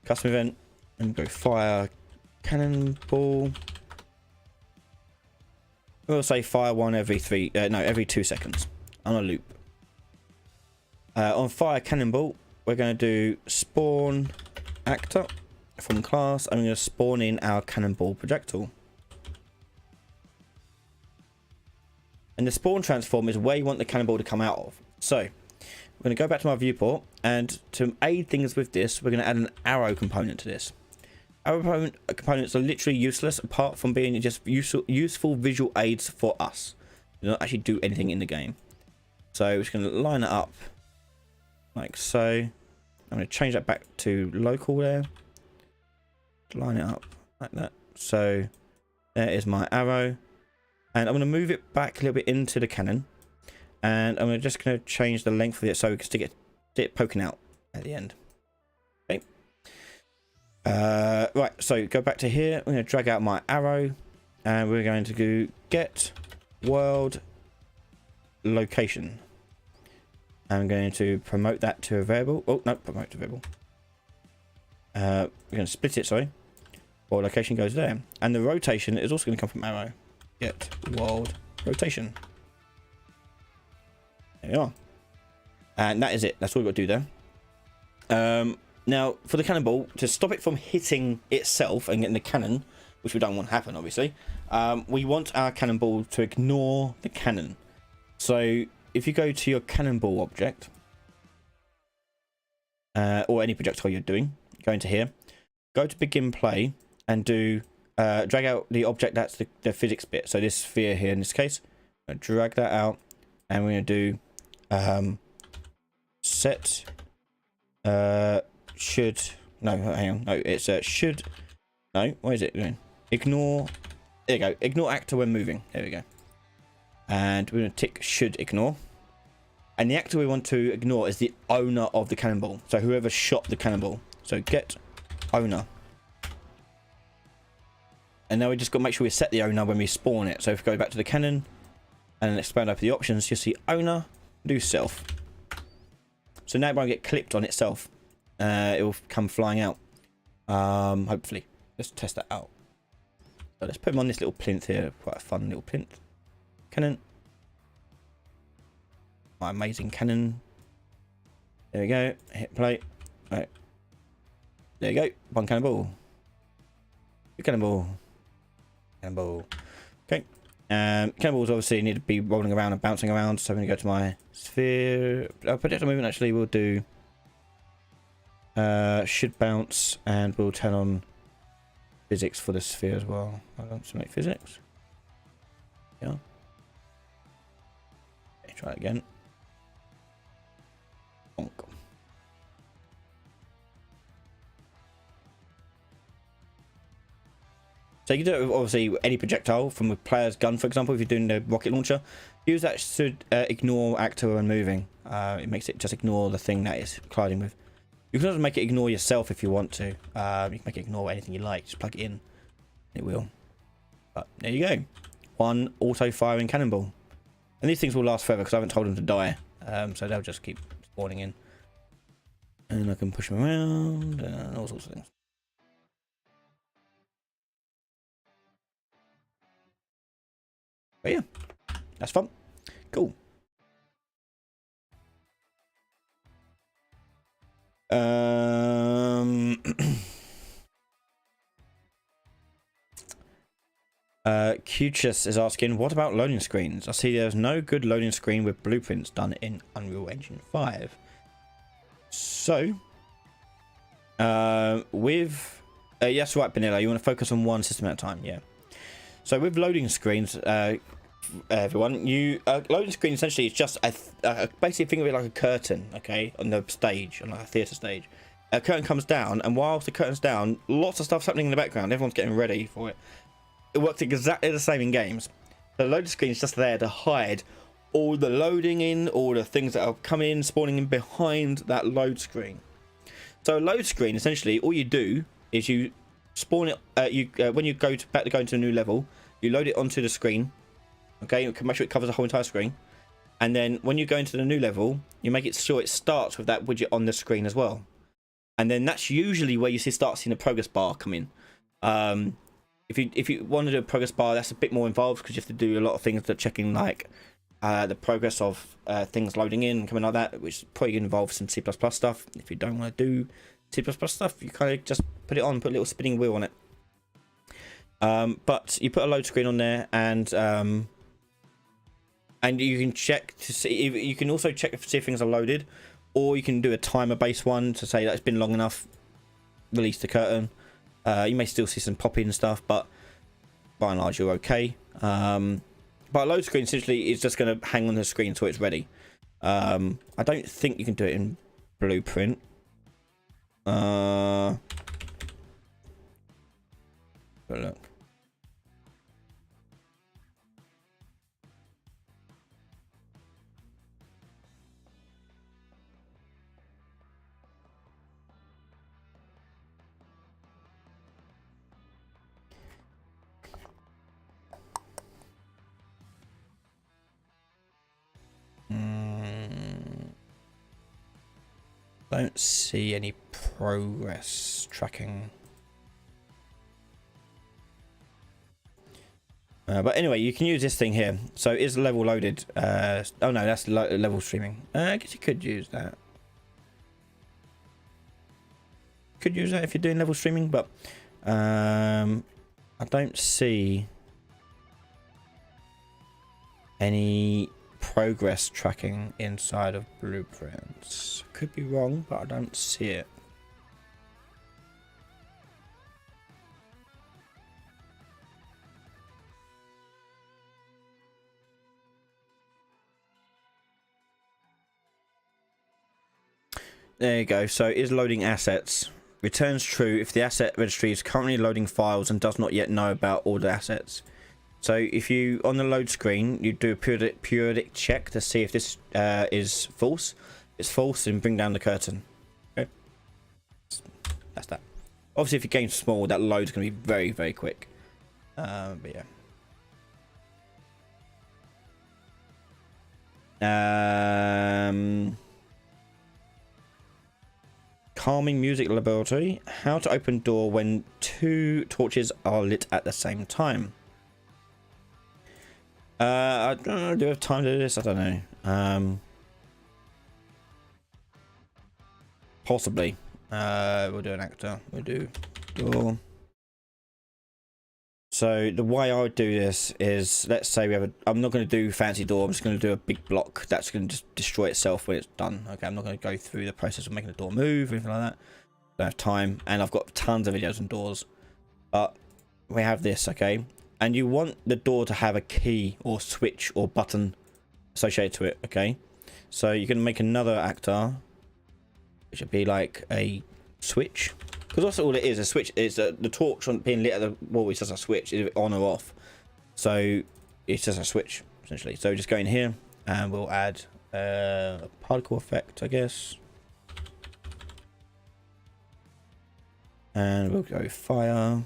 Custom event and go fire cannonball. We'll say fire one every every 2 seconds on a loop. On fire cannonball, we're going to do spawn actor from class. I'm going to spawn in our cannonball projectile. And the spawn transform is where you want the cannonball to come out of. So we're going to go back to my viewport, and to aid things with this, we're going to add an arrow component to this. Arrow components are literally useless apart from being just useful visual aids for us. They don't actually do anything in the game. So we're just going to line it up like so. I'm going to change that back to local there. Line it up like that. So there is my arrow. And I'm going to move it back a little bit into the cannon. And I'm just going to change the length of it so we can stick it poking out at the end. Okay. Right, so go back to here. I'm going to drag out my arrow. And we're going to do get world location. I'm going to promote that to a variable. Oh, no, promote to variable. We're going to split it, sorry. World location goes there. And the rotation is also going to come from arrow. Get world rotation. There we are. And that is it. That's all we've got to do there. Now, for the cannonball, to stop it from hitting itself and getting the cannon, which we don't want to happen, obviously, we want our cannonball to ignore the cannon. So if you go to your cannonball object, or any projectile you're doing, go into here, go to begin play, and do drag out the object that's the physics bit. So this sphere here in this case, drag that out, and we're going to do set should, no, hang on, no, it's should, no, what is it doing? Ignore, there you go, ignore actor when moving, there we go. And we're going to tick should ignore. And the actor we want to ignore is the owner of the cannonball. So whoever shot the cannonball. So get owner. And now we just got to make sure we set the owner when we spawn it. So if we go back to the cannon and then expand over the options, you see owner, do self. So now it won't get clipped on itself. It will come flying out. Hopefully. Let's test that out. So let's put him on this little plinth here. Quite a fun little plinth. Cannon. My amazing cannon. There we go. Hit play. Right. There you go. One cannonball. Two cannonball. Cannonball. Okay. Cannonballs obviously need to be rolling around and bouncing around. So I'm going to go to my sphere. Projectile movement actually we'll do. Should bounce, and we'll turn on physics for the sphere as well. I want to make physics. Yeah. Okay, try it again. Bonk. So you can do it with obviously any projectile from a player's gun, for example. If you're doing the rocket launcher, use that to ignore actor when moving. It makes it just ignore the thing that it's colliding with. You can also make it ignore yourself if you want to. You can make it ignore anything you like. Just plug it in. It will. But there you go. one auto-firing cannonball. And these things will last forever because I haven't told them to die. So they'll just keep spawning in. And I can push them around and all sorts of things. But yeah, that's fun. Cool. Qchus is asking, what about loading screens? I see there's no good loading screen with blueprints done in Unreal Engine 5. So, yes, right, Vanilla, you want to focus on one system at a time, yeah. So with loading screens, everyone, loading screen essentially is just basically think of it like a curtain, okay, on the stage, on like a theatre stage. A curtain comes down, and whilst the curtain's down, lots of stuff's happening in the background. Everyone's getting ready for it. It works exactly the same in games. The loading screen is just there to hide all the loading in, all the things that are coming in, spawning in behind that load screen. So a load screen, essentially, all you do is you spawn it. When you go into a new level, you load it onto the screen. Okay, you can make sure it covers the whole entire screen. And then when you go into the new level, you make it sure it starts with that widget on the screen as well. And then that's usually where you start seeing the progress bar come in. If you want to do a progress bar, that's a bit more involved because you have to do a lot of things that checking like the progress of things loading in and coming like that, which probably involves some C++ stuff. If you don't want to do C++ stuff, you kind of just put it on, put a little spinning wheel on it. But you put a load screen on there, and you can check to see. You can also check to see if things are loaded, or you can do a timer based one to say that it's been long enough. Release the curtain. You may still see some popping and stuff, but by and large you're okay. But a load screen essentially is just going to hang on the screen until it's ready. I don't think you can do it in Blueprint. But look. Don't see any progress tracking. But anyway, you can use this thing here. So is level loaded? Oh no, that's level streaming. I guess you could use that. Could use that if you're doing level streaming, but I don't see any progress tracking inside of Blueprints. Could be wrong, but I don't see it. There you go. So is loading assets. Returns true if the asset registry is currently loading files and does not yet know about all the assets. So if you, on the load screen, you do a periodic check to see if this is false. If it's false, then bring down the curtain. Okay. That's that. Obviously, if your game's small, that load's going to be very, very quick. But yeah. Calming music laboratory. How to open door when 2 torches are lit at the same time. I don't know. Do I have time to do this? I don't know. Possibly. We'll do an actor. We'll do door. So the way I would do this is, let's say we have a. I'm not going to do fancy door. I'm just going to do a big block that's going to just destroy itself when it's done. Okay, I'm not going to go through the process of making the door move or anything like that. Don't have time, and I've got tons of videos on doors. But we have this, okay. And you want the door to have a key or switch or button associated to it, okay? So you can make another actor, which would be like a switch. Because also all it is, a switch is the torch on being lit at the wall is just a switch, is on or off. So it's just a switch, essentially. So just go in here and we'll add a particle effect, I guess. And we'll go fire.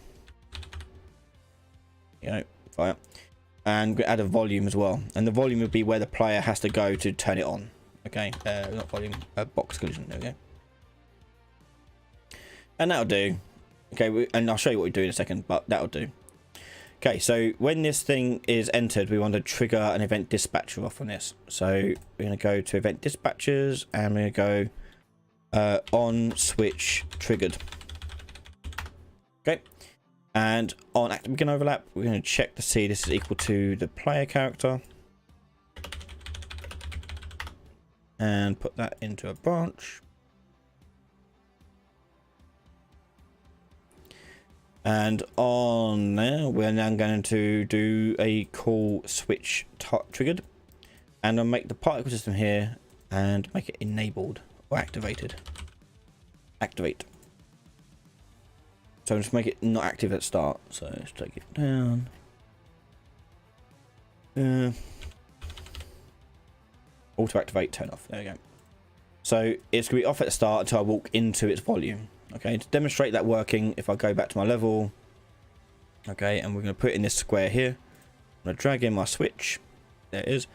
You know, fire. And add a volume as well, and the volume would be where the player has to go to turn it on. Okay, not volume, box collision. There we go. And that'll do. Okay, and I'll show you what we do in a second, but that'll do. Okay, so when this thing is entered, we want to trigger an event dispatcher off on this. So we're going to go to event dispatchers, and we're going to go on switch triggered. Okay, and on active begin overlap, we're going to check to see this is equal to the player character, and put that into a branch. And on there, we're now going to do a call switch triggered, and I'll make the particle system here and make it enabled or activated. Activate. So just make it not active at start. So let's take it down. Auto activate, turn off. There we go. So it's going to be off at the start until I walk into its volume. Okay, to demonstrate that working, if I go back to my level, okay, and we're going to put it in this square here. I'm going to drag in my switch. There it is.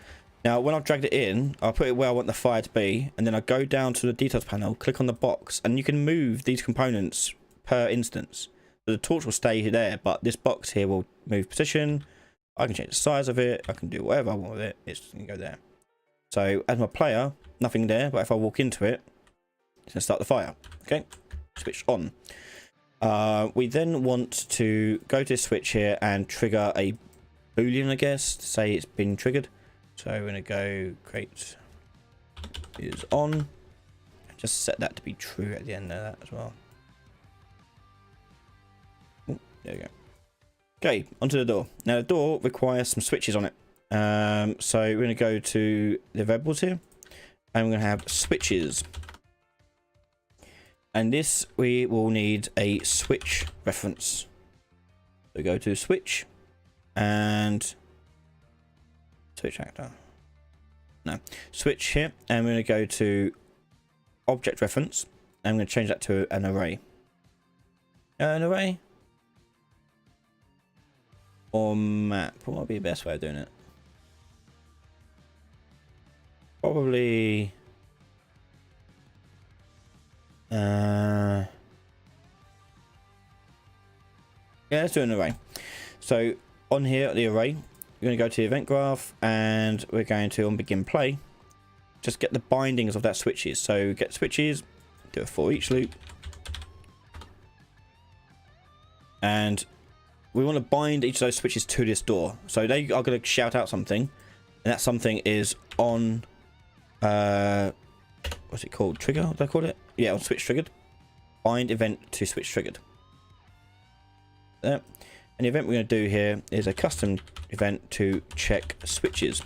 Now, when I've dragged it in, I'll put it where I want the fire to be, and then I go down to the details panel, click on the box, and you can move these components per instance. So the torch will stay there, but this box here will move position. I can change the size of it. I can do whatever I want with it. It's going to go there. So as my player, nothing there, but if I walk into it, it's going to start the fire. Okay. Switch on. We then want to go to this switch here and trigger a boolean, I guess, to say it's been triggered. So we're going to go create is on, and just set that to be true at the end of that as well. Ooh, there we go. Okay, onto the door. Now the door requires some switches on it. So we're going to go to the variables here, and we're going to have switches. And this, we will need a switch reference. So go to switch and switch actor. No, switch here, and we're going to go to object reference. And I'm going to change that to an array. An array or map. What would be the best way of doing it? Probably. Yeah, let's do an array. So on here at the array, we're going to go to the event graph, and we're going to on begin play just get the bindings of that switches. So get switches, do a for each loop, and we want to bind each of those switches to this door. So they are going to shout out something, and that something is on what's it called? Trigger? What did I call it? Yeah, on switch triggered. Bind event to switch triggered. There. And the event we're going to do here is a custom event to check switches.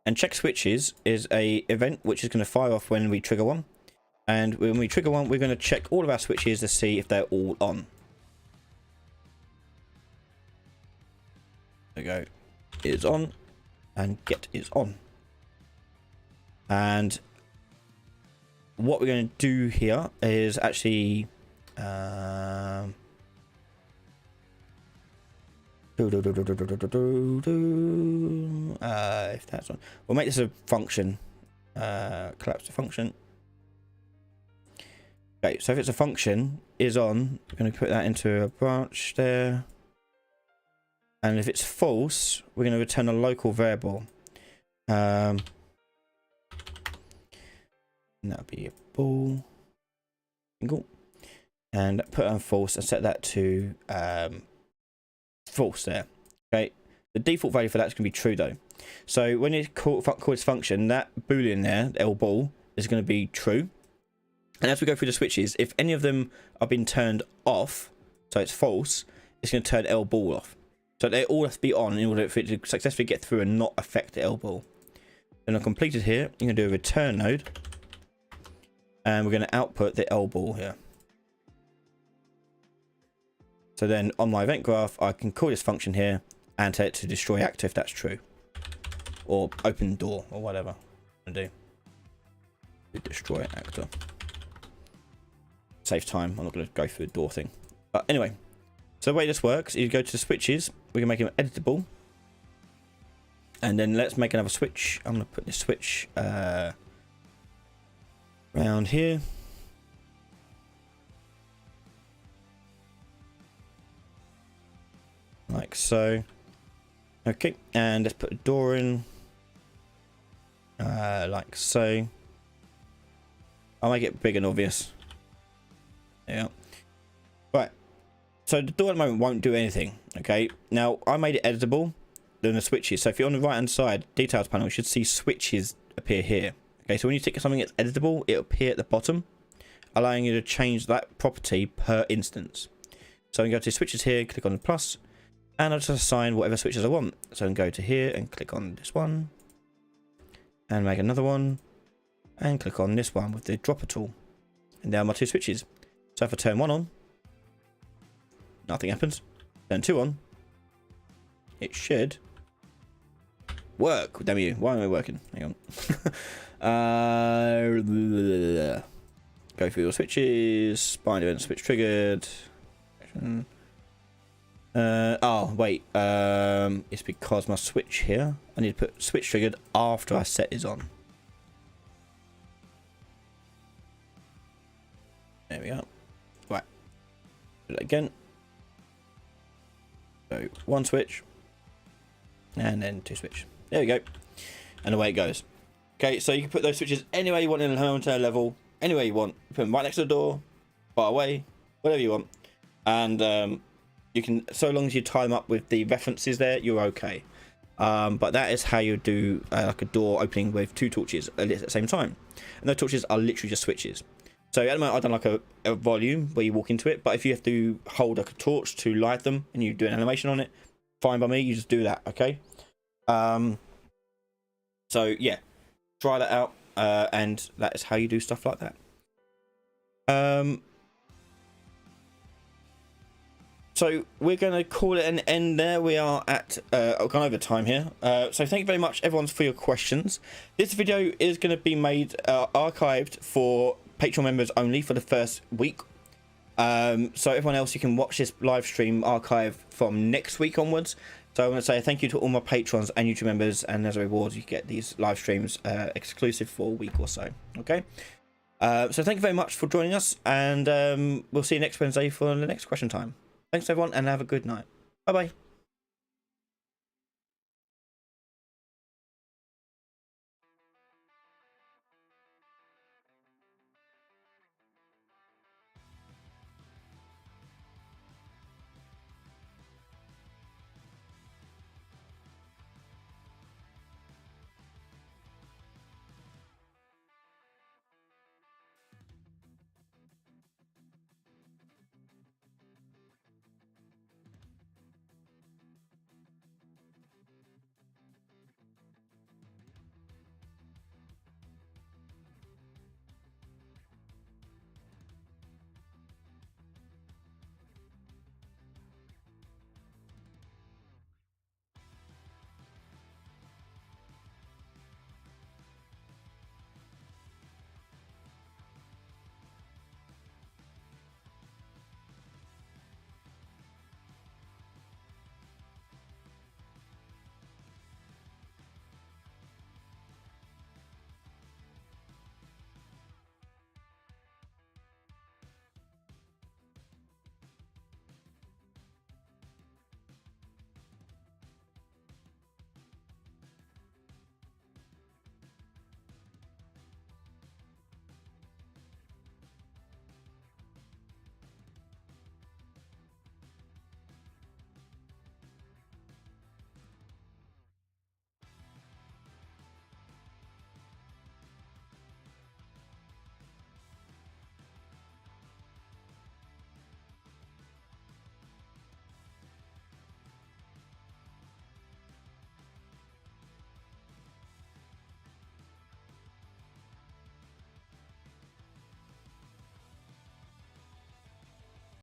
And check switches is a event which is going to fire off when we trigger one. And when we trigger one, we're going to check all of our switches to see if they're all on. There we go. Is on. And get is on. And what we're going to do here is actually if that's on, we'll make this a function. Collapse the function. Okay, so if it's a function is on, we're going to put that into a branch there. And if it's false, we're going to return a local variable. And that'll be a ball single, and put on false and set that to false there. Okay, the default value for that is going to be true though. So when you call this function, that boolean there, L ball, is going to be true. And as we go through the switches, if any of them are being turned off, so it's false, it's going to turn L ball off. So they all have to be on in order for it to successfully get through and not affect the L ball. Then I've completed here. You're going to do a return node. And we're going to output the L ball here. So then on my event graph, I can call this function here and tell it to destroy actor if that's true. Or open door or whatever I'm going to do. Destroy actor. Save time. I'm not going to go through the door thing. But anyway, So the way this works is you go to the switches. We can make them editable. And then let's make another switch. I'm going to put this switch around here. Like so. Okay, and let's put a door in. Like so. I'll make it big and obvious. Yeah. Right. So the door at the moment won't do anything. Okay. Now I made it editable. Then the switches. So if you're on the right hand side details panel, you should see switches appear here. Okay. So when you tick something that's editable, it'll appear at the bottom, allowing you to change that property per instance. So I can go to switches here, click on the plus, and I'll just assign whatever switches I want. So I can go to here and click on this one, and make another one, and click on this one with the dropper tool. And there are my two switches. So if I turn one on, nothing happens. Turn two on, it should work. Damn you, why am I working? Hang on. Go through your switches, bind event switch triggered. Oh wait, it's because my switch here, I need to put switch triggered after I set is on. There we go. Right, do that again. So one switch and then two switch. There we go, and away it goes. Okay, so you can put those switches anywhere you want in the home turn level, anywhere you want. Put them right next to the door, far away, whatever you want, and you can, so long as you tie them up with the references there, you're okay. But that is how you do like a door opening with two torches at the same time, and those torches are literally just switches. So at the moment I've done like a volume where you walk into it, but if you have to hold like a torch to light them and you do an animation on it, fine by me, you just do that. Okay. So yeah, try that out, and that is how you do stuff like that. So we're going to call it an end there. We are at gone over time here. So thank you very much everyone for your questions. This video is going to be made archived for Patreon members only for the first week. So everyone else, you can watch this live stream archive from next week onwards. So I want to say thank you to all my patrons and YouTube members, and as a reward you get these live streams exclusive for a week or so. Okay. So thank you very much for joining us, and we'll see you next Wednesday for the next question time. Thanks everyone, and have a good night. Bye bye.